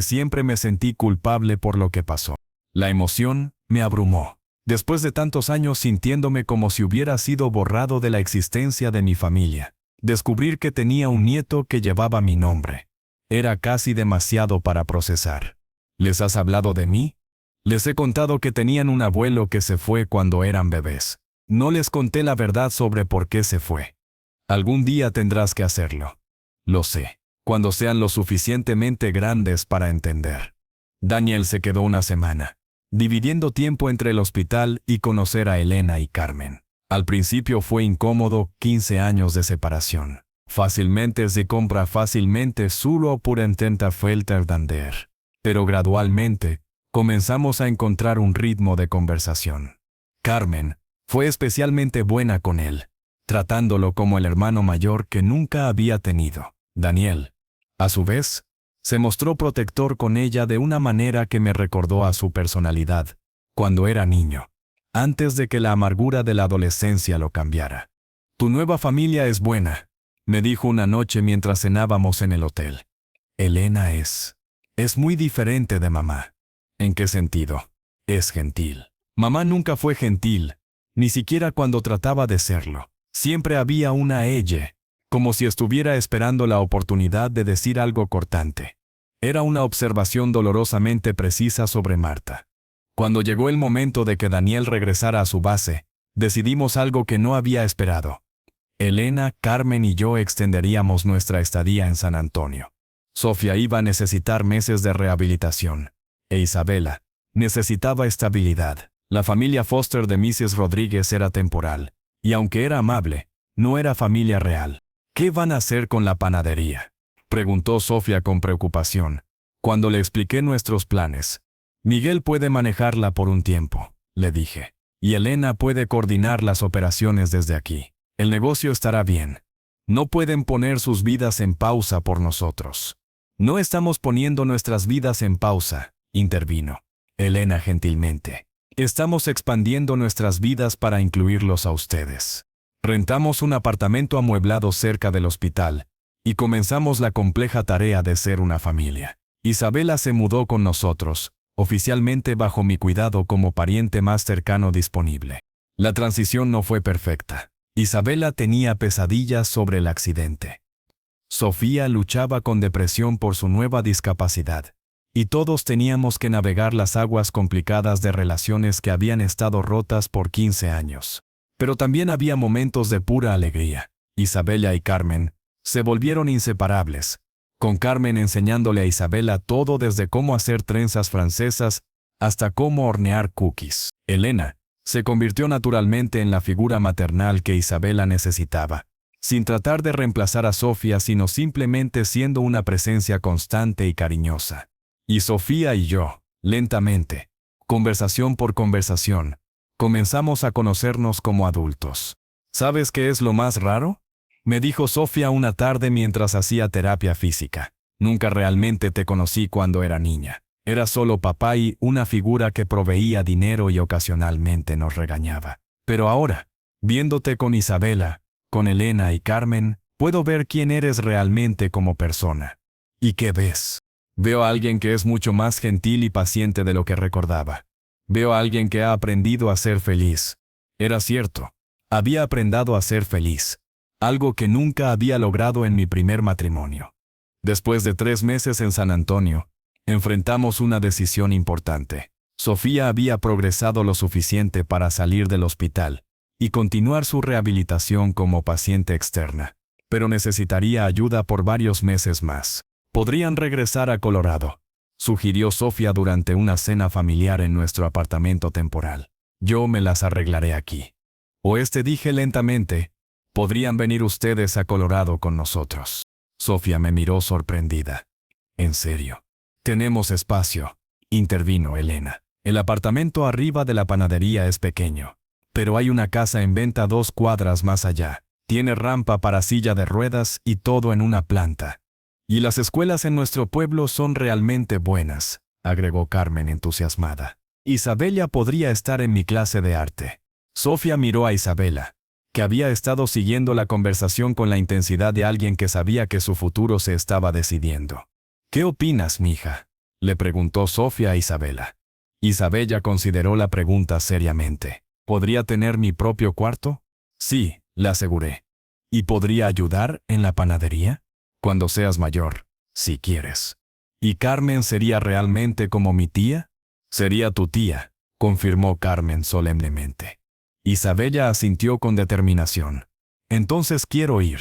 siempre me sentí culpable por lo que pasó. La emoción me abrumó. Después de tantos años sintiéndome como si hubiera sido borrado de la existencia de mi familia, descubrir que tenía un nieto que llevaba mi nombre. Era casi demasiado para procesar. ¿Les has hablado de mí? Les he contado que tenían un abuelo que se fue cuando eran bebés. No les conté la verdad sobre por qué se fue. Algún día tendrás que hacerlo. Lo sé, cuando sean lo suficientemente grandes para entender. Daniel se quedó una semana, dividiendo tiempo entre el hospital y conocer a Elena y Carmen. Al principio fue incómodo, 15 años de separación. Fácilmente se compra fácilmente solo por intenta filtrar. Pero gradualmente, comenzamos a encontrar un ritmo de conversación. Carmen fue especialmente buena con él, tratándolo como el hermano mayor que nunca había tenido. Daniel, a su vez, se mostró protector con ella de una manera que me recordó a su personalidad, cuando era niño, antes de que la amargura de la adolescencia lo cambiara. Tu nueva familia es buena, me dijo una noche mientras cenábamos en el hotel. Elena es muy diferente de mamá. ¿En qué sentido? Es gentil. Mamá nunca fue gentil, ni siquiera cuando trataba de serlo. Siempre había una ella, como si estuviera esperando la oportunidad de decir algo cortante. Era una observación dolorosamente precisa sobre Marta. Cuando llegó el momento de que Daniel regresara a su base, decidimos algo que no había esperado. Elena, Carmen y yo extenderíamos nuestra estadía en San Antonio. Sofía iba a necesitar meses de rehabilitación, e Isabela necesitaba estabilidad. La familia Foster de Mrs. Rodríguez era temporal, y aunque era amable, no era familia real. ¿Qué van a hacer con la panadería?, preguntó Sofía con preocupación, cuando le expliqué nuestros planes. Miguel puede manejarla por un tiempo, le dije, y Elena puede coordinar las operaciones desde aquí. El negocio estará bien. No pueden poner sus vidas en pausa por nosotros. No estamos poniendo nuestras vidas en pausa, intervino Elena gentilmente. Estamos expandiendo nuestras vidas para incluirlos a ustedes. Rentamos un apartamento amueblado cerca del hospital y comenzamos la compleja tarea de ser una familia. Isabela se mudó con nosotros, oficialmente bajo mi cuidado como pariente más cercano disponible. La transición no fue perfecta. Isabela tenía pesadillas sobre el accidente. Sofía luchaba con depresión por su nueva discapacidad, y todos teníamos que navegar las aguas complicadas de relaciones que habían estado rotas por 15 años. Pero también había momentos de pura alegría. Isabela y Carmen se volvieron inseparables, con Carmen enseñándole a Isabela todo desde cómo hacer trenzas francesas hasta cómo hornear cookies. Elena se convirtió naturalmente en la figura maternal que Isabela necesitaba, sin tratar de reemplazar a Sofía, sino simplemente siendo una presencia constante y cariñosa. Y Sofía y yo, lentamente, conversación por conversación, comenzamos a conocernos como adultos. ¿Sabes qué es lo más raro?, me dijo Sofía una tarde mientras hacía terapia física. Nunca realmente te conocí cuando era niña. Era solo papá y una figura que proveía dinero y ocasionalmente nos regañaba. Pero ahora, viéndote con Isabela, con Elena y Carmen, puedo ver quién eres realmente como persona. ¿Y qué ves? Veo a alguien que es mucho más gentil y paciente de lo que recordaba. Veo a alguien que ha aprendido a ser feliz. Era cierto, había aprendido a ser feliz, algo que nunca había logrado en mi primer matrimonio. Después de 3 meses en San Antonio, enfrentamos una decisión importante. Sofía había progresado lo suficiente para salir del hospital y continuar su rehabilitación como paciente externa, pero necesitaría ayuda por varios meses más. Podrían regresar a Colorado, sugirió Sofía durante una cena familiar en nuestro apartamento temporal. Yo me las arreglaré aquí. Dije lentamente, podrían venir ustedes a Colorado con nosotros. Sofía me miró sorprendida. ¿En serio? Tenemos espacio, intervino Elena. El apartamento arriba de la panadería es pequeño, pero hay una casa en venta 2 cuadras más allá. Tiene rampa para silla de ruedas y todo en una planta. Y las escuelas en nuestro pueblo son realmente buenas, agregó Carmen entusiasmada. Isabela podría estar en mi clase de arte. Sofía miró a Isabela, que había estado siguiendo la conversación con la intensidad de alguien que sabía que su futuro se estaba decidiendo. ¿Qué opinas, mija?, le preguntó Sofía a Isabela. Isabela consideró la pregunta seriamente. ¿Podría tener mi propio cuarto? Sí, le aseguré. ¿Y podría ayudar en la panadería? Cuando seas mayor, si quieres. ¿Y Carmen sería realmente como mi tía? Sería tu tía, confirmó Carmen solemnemente. Isabela asintió con determinación. Entonces quiero ir.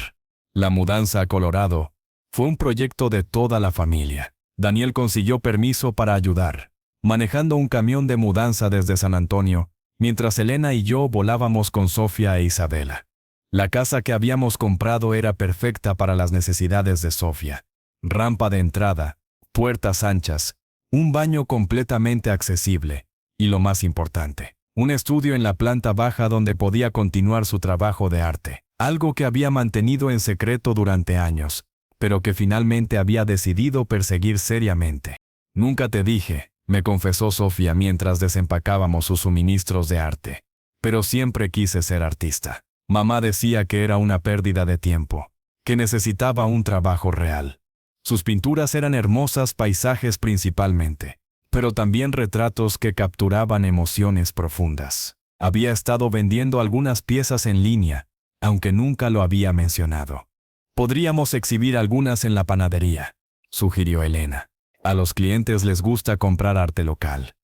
La mudanza a Colorado fue un proyecto de toda la familia. Daniel consiguió permiso para ayudar, manejando un camión de mudanza desde San Antonio, mientras Elena y yo volábamos con Sofía e Isabela. La casa que habíamos comprado era perfecta para las necesidades de Sofía. Rampa de entrada, puertas anchas, un baño completamente accesible, y lo más importante, un estudio en la planta baja donde podía continuar su trabajo de arte, algo que había mantenido en secreto durante años, pero que finalmente había decidido perseguir seriamente. Nunca te dije, me confesó Sofía mientras desempacábamos sus suministros de arte, pero siempre quise ser artista. Mamá decía que era una pérdida de tiempo, que necesitaba un trabajo real. Sus pinturas eran hermosas paisajes principalmente, pero también retratos que capturaban emociones profundas. Había estado vendiendo algunas piezas en línea, aunque nunca lo había mencionado. Podríamos exhibir algunas en la panadería, sugirió Elena. A los clientes les gusta comprar arte local.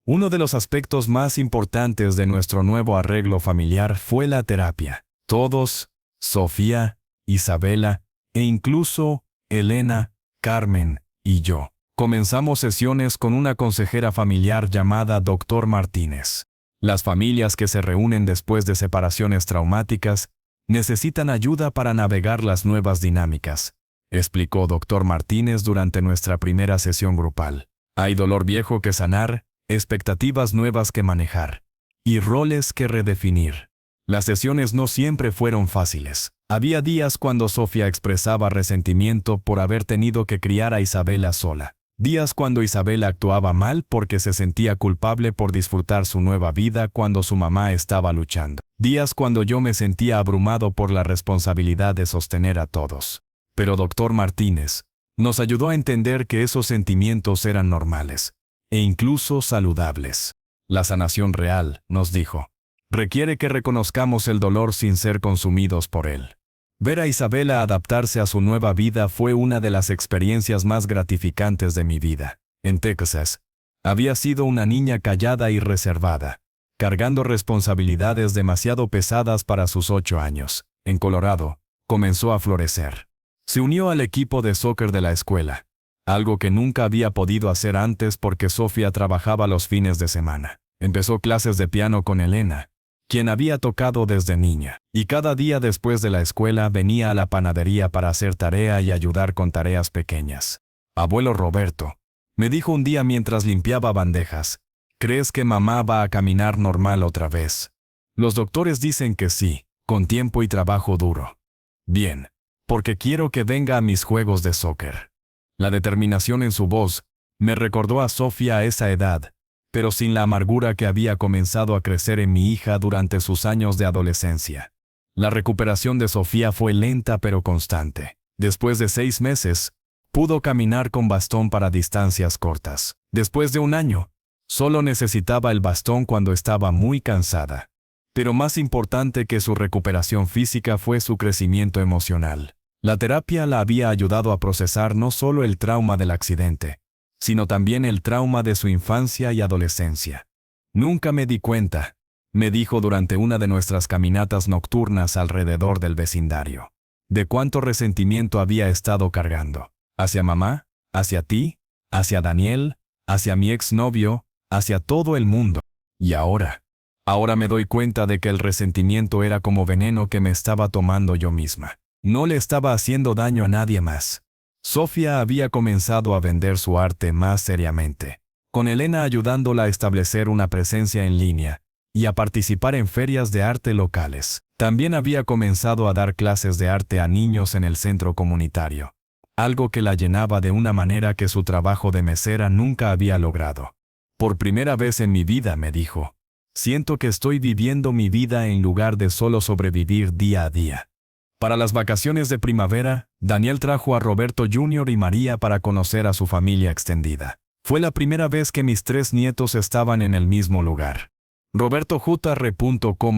Uno de los aspectos más importantes de nuestro nuevo arreglo familiar fue la terapia. Todos, Sofía, Isabela e incluso Elena, Carmen y yo, comenzamos sesiones con una consejera familiar llamada Dr. Martínez. Las familias que se reúnen después de separaciones traumáticas necesitan ayuda para navegar las nuevas dinámicas, explicó Dr. Martínez durante nuestra primera sesión grupal. Hay dolor viejo que sanar, expectativas nuevas que manejar y roles que redefinir. Las sesiones no siempre fueron fáciles. Había días cuando Sofía expresaba resentimiento por haber tenido que criar a Isabela sola. Días cuando Isabela actuaba mal porque se sentía culpable por disfrutar su nueva vida cuando su mamá estaba luchando. Días cuando yo me sentía abrumado por la responsabilidad de sostener a todos. Pero Dr. Martínez nos ayudó a entender que esos sentimientos eran normales e incluso saludables. La sanación real, nos dijo, requiere que reconozcamos el dolor sin ser consumidos por él. Ver a Isabela adaptarse a su nueva vida fue una de las experiencias más gratificantes de mi vida. En Texas, había sido una niña callada y reservada, cargando responsabilidades demasiado pesadas para sus 8 años. En Colorado, comenzó a florecer. Se unió al equipo de soccer de la escuela, algo que nunca había podido hacer antes porque Sofía trabajaba los fines de semana. Empezó clases de piano con Elena, quien había tocado desde niña, y cada día después de la escuela venía a la panadería para hacer tarea y ayudar con tareas pequeñas. Abuelo Roberto, me dijo un día mientras limpiaba bandejas, ¿crees que mamá va a caminar normal otra vez? Los doctores dicen que sí, con tiempo y trabajo duro. Bien, porque quiero que venga a mis juegos de soccer. La determinación en su voz me recordó a Sofía a esa edad, pero sin la amargura que había comenzado a crecer en mi hija durante sus años de adolescencia. La recuperación de Sofía fue lenta pero constante. Después de 6 meses, pudo caminar con bastón para distancias cortas. Después de 1 año, solo necesitaba el bastón cuando estaba muy cansada. Pero más importante que su recuperación física fue su crecimiento emocional. La terapia la había ayudado a procesar no solo el trauma del accidente, sino también el trauma de su infancia y adolescencia. Nunca me di cuenta, me dijo durante una de nuestras caminatas nocturnas alrededor del vecindario, de cuánto resentimiento había estado cargando. Hacia mamá, hacia ti, hacia Daniel, hacia mi exnovio, hacia todo el mundo. Y ahora me doy cuenta de que el resentimiento era como veneno que me estaba tomando yo misma. No le estaba haciendo daño a nadie más. Sofía había comenzado a vender su arte más seriamente. con Elena ayudándola a establecer una presencia en línea y a participar en ferias de arte locales. También había comenzado a dar clases de arte a niños en el centro comunitario, algo que la llenaba de una manera que su trabajo de mesera nunca había logrado. Por primera vez en mi vida, me dijo, siento que estoy viviendo mi vida en lugar de solo sobrevivir día a día. Para las vacaciones de primavera, Daniel trajo a Roberto Jr. y María para conocer a su familia extendida. Fue la primera vez que mis 3 nietos estaban en el mismo lugar. Roberto Jr.,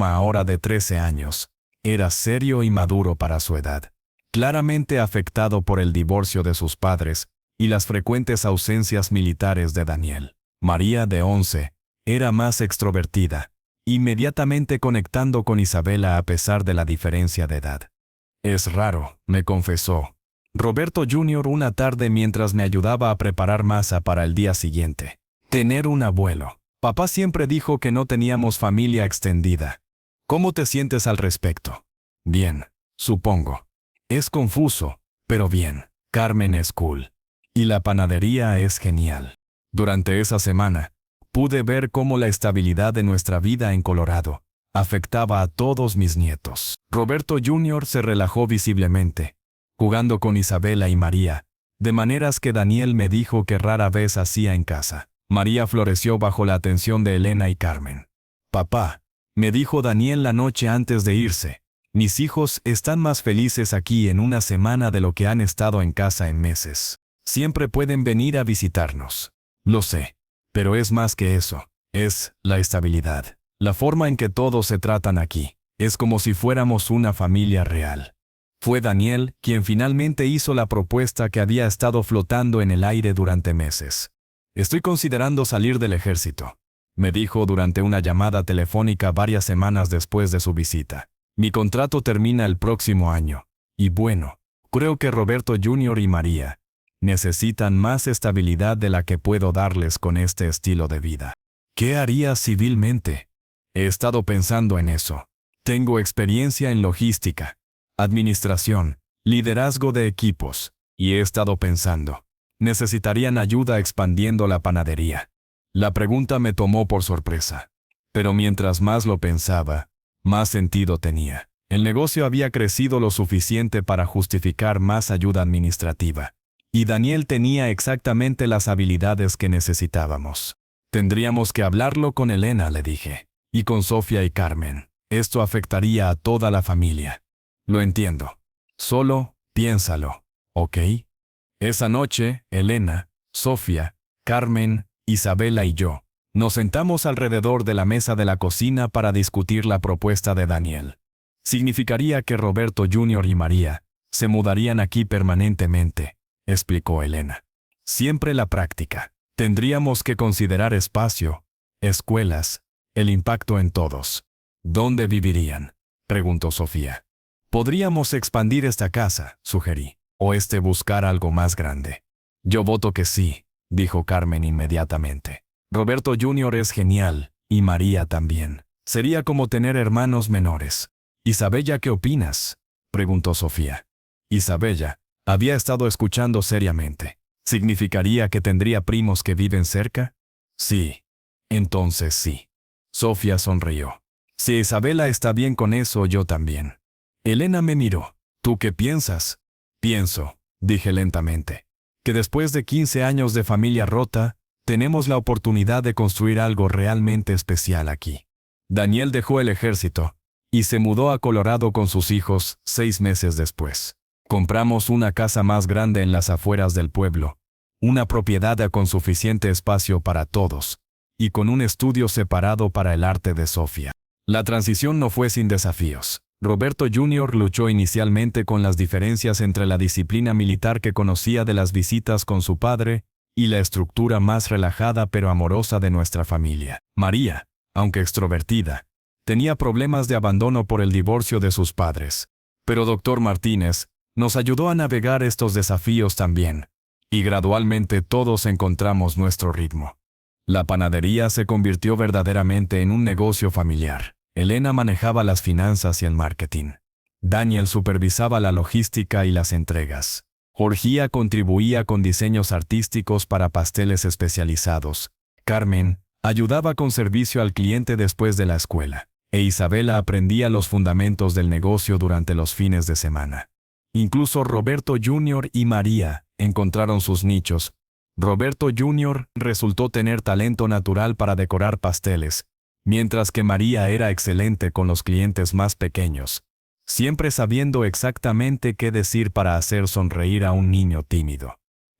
ahora de 13 años, era serio y maduro para su edad, claramente afectado por el divorcio de sus padres y las frecuentes ausencias militares de Daniel. María, de 11, era más extrovertida, inmediatamente conectando con Isabela a pesar de la diferencia de edad. Es raro, me confesó Roberto Jr. una tarde mientras me ayudaba a preparar masa para el día siguiente. Tener un abuelo. Papá siempre dijo que no teníamos familia extendida. ¿Cómo te sientes al respecto? Bien, supongo. Es confuso, pero bien. Carmen es cool. Y la panadería es genial. Durante esa semana, pude ver cómo la estabilidad de nuestra vida en Colorado afectaba a todos mis nietos. Roberto Jr. se relajó visiblemente, jugando con Isabela y María, de maneras que Daniel me dijo que rara vez hacía en casa. María floreció bajo la atención de Elena y Carmen. Papá, me dijo Daniel la noche antes de irse, mis hijos están más felices aquí en una semana de lo que han estado en casa en meses. Siempre pueden venir a visitarnos. Lo sé, pero es más que eso, es la estabilidad. La forma en que todos se tratan aquí, es como si fuéramos una familia real. Fue Daniel quien finalmente hizo la propuesta que había estado flotando en el aire durante meses. Estoy considerando salir del ejército, me dijo durante una llamada telefónica varias semanas después de su visita. Mi contrato termina el próximo año, y bueno, creo que Roberto Jr. y María necesitan más estabilidad de la que puedo darles con este estilo de vida. ¿Qué harías civilmente? He estado pensando en eso. Tengo experiencia en logística, administración, liderazgo de equipos, y he estado pensando, necesitarían ayuda expandiendo la panadería. La pregunta me tomó por sorpresa, pero mientras más lo pensaba, más sentido tenía. El negocio había crecido lo suficiente para justificar más ayuda administrativa, y Daniel tenía exactamente las habilidades que necesitábamos. Tendríamos que hablarlo con Elena, le dije, y con Sofía y Carmen. Esto afectaría a toda la familia. Lo entiendo. Solo piénsalo, ¿ok? Esa noche, Elena, Sofía, Carmen, Isabela y yo nos sentamos alrededor de la mesa de la cocina para discutir la propuesta de Daniel. Significaría que Roberto Jr. y María se mudarían aquí permanentemente, explicó Elena. Siempre la práctica. Tendríamos que considerar espacio, escuelas, el impacto en todos. ¿Dónde vivirían?, preguntó Sofía. Podríamos expandir esta casa, sugerí, o buscar algo más grande. Yo voto que sí, dijo Carmen inmediatamente. Roberto Jr. es genial, y María también. Sería como tener hermanos menores. Isabella, ¿qué opinas?, preguntó Sofía. Isabella había estado escuchando seriamente. ¿Significaría que tendría primos que viven cerca? Sí. Entonces sí. Sofía sonrió. Si Isabela está bien con eso, yo también. Elena me miró. ¿Tú qué piensas? Pienso, dije lentamente, que después de 15 años de familia rota, tenemos la oportunidad de construir algo realmente especial aquí. Daniel dejó el ejército y se mudó a Colorado con sus hijos 6 meses después. Compramos una casa más grande en las afueras del pueblo, una propiedad con suficiente espacio para todos, y con un estudio separado para el arte de Sofía. La transición no fue sin desafíos. Roberto Jr. luchó inicialmente con las diferencias entre la disciplina militar que conocía de las visitas con su padre y la estructura más relajada pero amorosa de nuestra familia. María, aunque extrovertida, tenía problemas de abandono por el divorcio de sus padres. Pero Dr. Martínez nos ayudó a navegar estos desafíos también, y gradualmente todos encontramos nuestro ritmo. La panadería se convirtió verdaderamente en un negocio familiar. Elena manejaba las finanzas y el marketing. Daniel supervisaba la logística y las entregas. Georgia contribuía con diseños artísticos para pasteles especializados, Carmen ayudaba con servicio al cliente después de la escuela, e Isabela aprendía los fundamentos del negocio durante los fines de semana. Incluso Roberto Jr. y María encontraron sus nichos. Roberto Jr. resultó tener talento natural para decorar pasteles, mientras que María era excelente con los clientes más pequeños, siempre sabiendo exactamente qué decir para hacer sonreír a un niño tímido.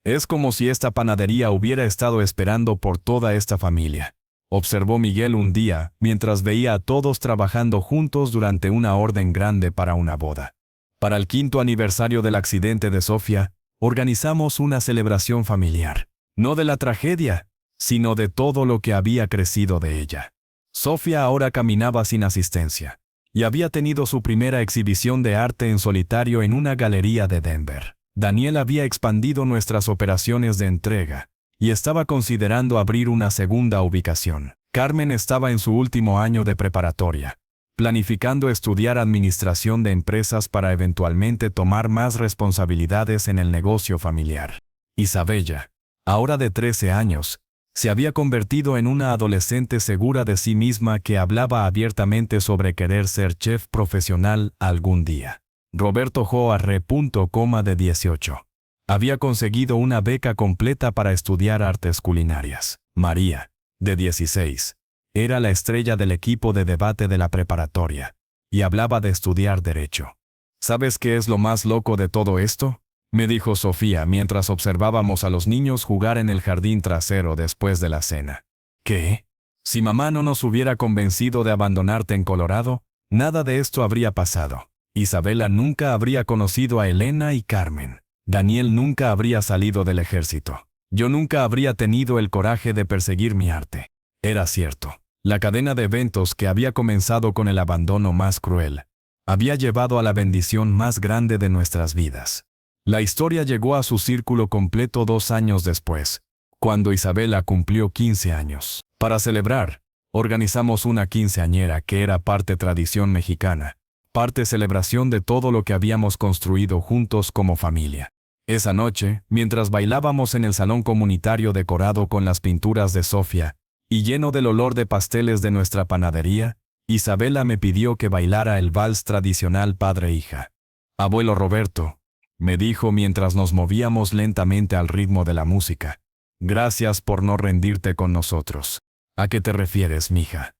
Es como si esta panadería hubiera estado esperando por toda esta familia, observó Miguel un día, mientras veía a todos trabajando juntos durante una orden grande para una boda. Para el 5º aniversario del accidente de Sofía, organizamos una celebración familiar, no de la tragedia, sino de todo lo que había crecido de ella. Sofía ahora caminaba sin asistencia, y había tenido su primera exhibición de arte en solitario en una galería de Denver. Daniel había expandido nuestras operaciones de entrega, y estaba considerando abrir una segunda ubicación. Carmen estaba en su último año de preparatoria, planificando estudiar administración de empresas para eventualmente tomar más responsabilidades en el negocio familiar. Isabella, ahora de 13 años, se había convertido en una adolescente segura de sí misma que hablaba abiertamente sobre querer ser chef profesional algún día. Roberto Joarre, de 18. Había conseguido una beca completa para estudiar artes culinarias. María, de 16, era la estrella del equipo de debate de la preparatoria, y hablaba de estudiar derecho. ¿Sabes qué es lo más loco de todo esto?, me dijo Sofía mientras observábamos a los niños jugar en el jardín trasero después de la cena. ¿Qué? Si mamá no nos hubiera convencido de abandonarte en Colorado, nada de esto habría pasado. Isabela nunca habría conocido a Elena y Carmen. Daniel nunca habría salido del ejército. Yo nunca habría tenido el coraje de perseguir mi arte. Era cierto. La cadena de eventos que había comenzado con el abandono más cruel había llevado a la bendición más grande de nuestras vidas. La historia llegó a su círculo completo 2 años después, cuando Isabela cumplió 15 años. Para celebrar, organizamos una quinceañera que era parte tradición mexicana, parte celebración de todo lo que habíamos construido juntos como familia. Esa noche, mientras bailábamos en el salón comunitario decorado con las pinturas de Sofía y lleno del olor de pasteles de nuestra panadería, Isabela me pidió que bailara el vals tradicional padre-hija. Abuelo Roberto, me dijo mientras nos movíamos lentamente al ritmo de la música, gracias por no rendirte con nosotros. ¿A qué te refieres, mija?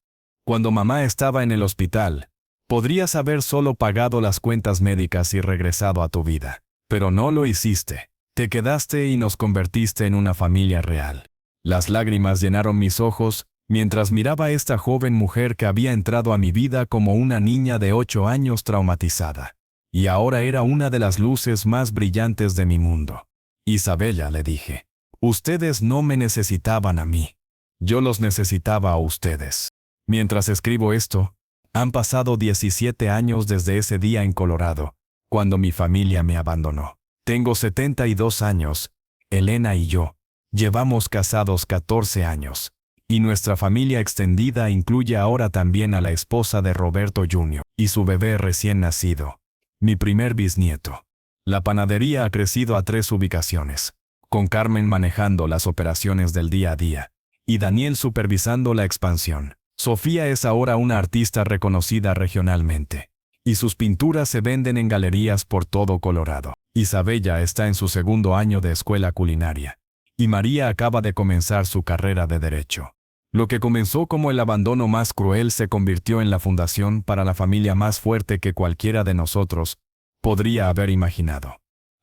Cuando mamá estaba en el hospital, podrías haber solo pagado las cuentas médicas y regresado a tu vida. Pero no lo hiciste. Te quedaste y nos convertiste en una familia real. Las lágrimas llenaron mis ojos mientras miraba a esta joven mujer que había entrado a mi vida como una niña de 8 años traumatizada. Y ahora era una de las luces más brillantes de mi mundo. Isabella, le dije, ustedes no me necesitaban a mí. Yo los necesitaba a ustedes. Mientras escribo esto, han pasado 17 años desde ese día en Colorado, cuando mi familia me abandonó. Tengo 72 años, Elena y yo llevamos casados 14 años, y nuestra familia extendida incluye ahora también a la esposa de Roberto Jr. y su bebé recién nacido, mi primer bisnieto. La panadería ha crecido a 3 ubicaciones, con Carmen manejando las operaciones del día a día, y Daniel supervisando la expansión. Sofía es ahora una artista reconocida regionalmente, y sus pinturas se venden en galerías por todo Colorado. Isabella está en su 2º año de escuela culinaria, y María acaba de comenzar su carrera de derecho. Lo que comenzó como el abandono más cruel se convirtió en la fundación para la familia más fuerte que cualquiera de nosotros podría haber imaginado.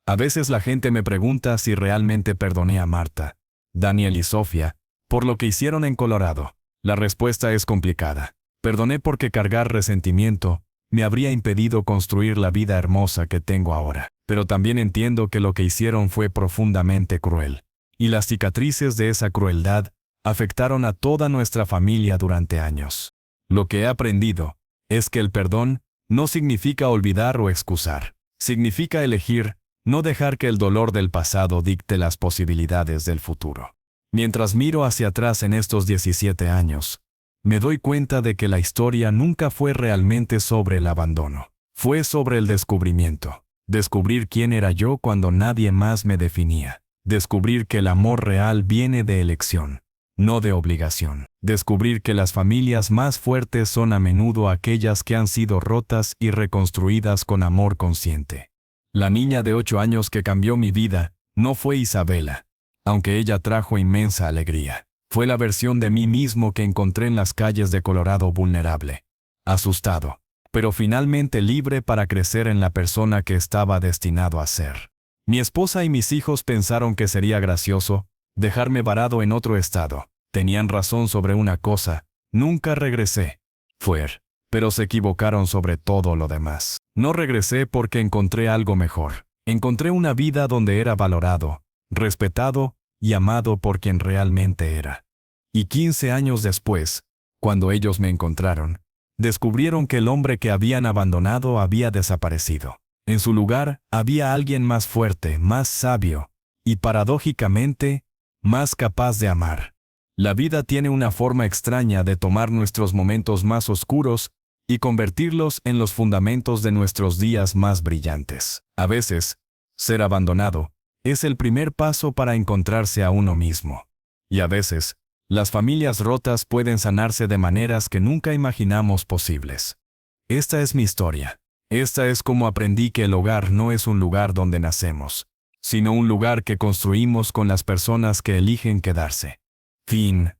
A veces la gente me pregunta si realmente perdoné a Marta, Daniel y Sofía por lo que hicieron en Colorado. La respuesta es complicada. Perdoné porque cargar resentimiento me habría impedido construir la vida hermosa que tengo ahora. Pero también entiendo que lo que hicieron fue profundamente cruel, y las cicatrices de esa crueldad afectaron a toda nuestra familia durante años. Lo que he aprendido es que el perdón no significa olvidar o excusar. Significa elegir, no dejar que el dolor del pasado dicte las posibilidades del futuro. Mientras miro hacia atrás en estos 17 años, me doy cuenta de que la historia nunca fue realmente sobre el abandono. Fue sobre el descubrimiento. Descubrir quién era yo cuando nadie más me definía. Descubrir que el amor real viene de elección, no de obligación. Descubrir que las familias más fuertes son a menudo aquellas que han sido rotas y reconstruidas con amor consciente. La niña de 8 años que cambió mi vida no fue Isabela, aunque ella trajo inmensa alegría. Fue la versión de mí mismo que encontré en las calles de Colorado, vulnerable, asustado, pero finalmente libre para crecer en la persona que estaba destinado a ser. Mi esposa y mis hijos pensaron que sería gracioso dejarme varado en otro estado. Tenían razón sobre una cosa: nunca regresé. Pero se equivocaron sobre todo lo demás. No regresé porque encontré algo mejor. Encontré una vida donde era valorado, respetado y amado por quien realmente era. Y 15 años después, cuando ellos me encontraron, descubrieron que el hombre que habían abandonado había desaparecido. En su lugar había alguien más fuerte, más sabio y, paradójicamente, más capaz de amar. La vida tiene una forma extraña de tomar nuestros momentos más oscuros y convertirlos en los fundamentos de nuestros días más brillantes. A veces, ser abandonado es el primer paso para encontrarse a uno mismo. Y a veces, las familias rotas pueden sanarse de maneras que nunca imaginamos posibles. Esta es mi historia. Esta es cómo aprendí que el hogar no es un lugar donde nacemos, sino un lugar que construimos con las personas que eligen quedarse. Fin.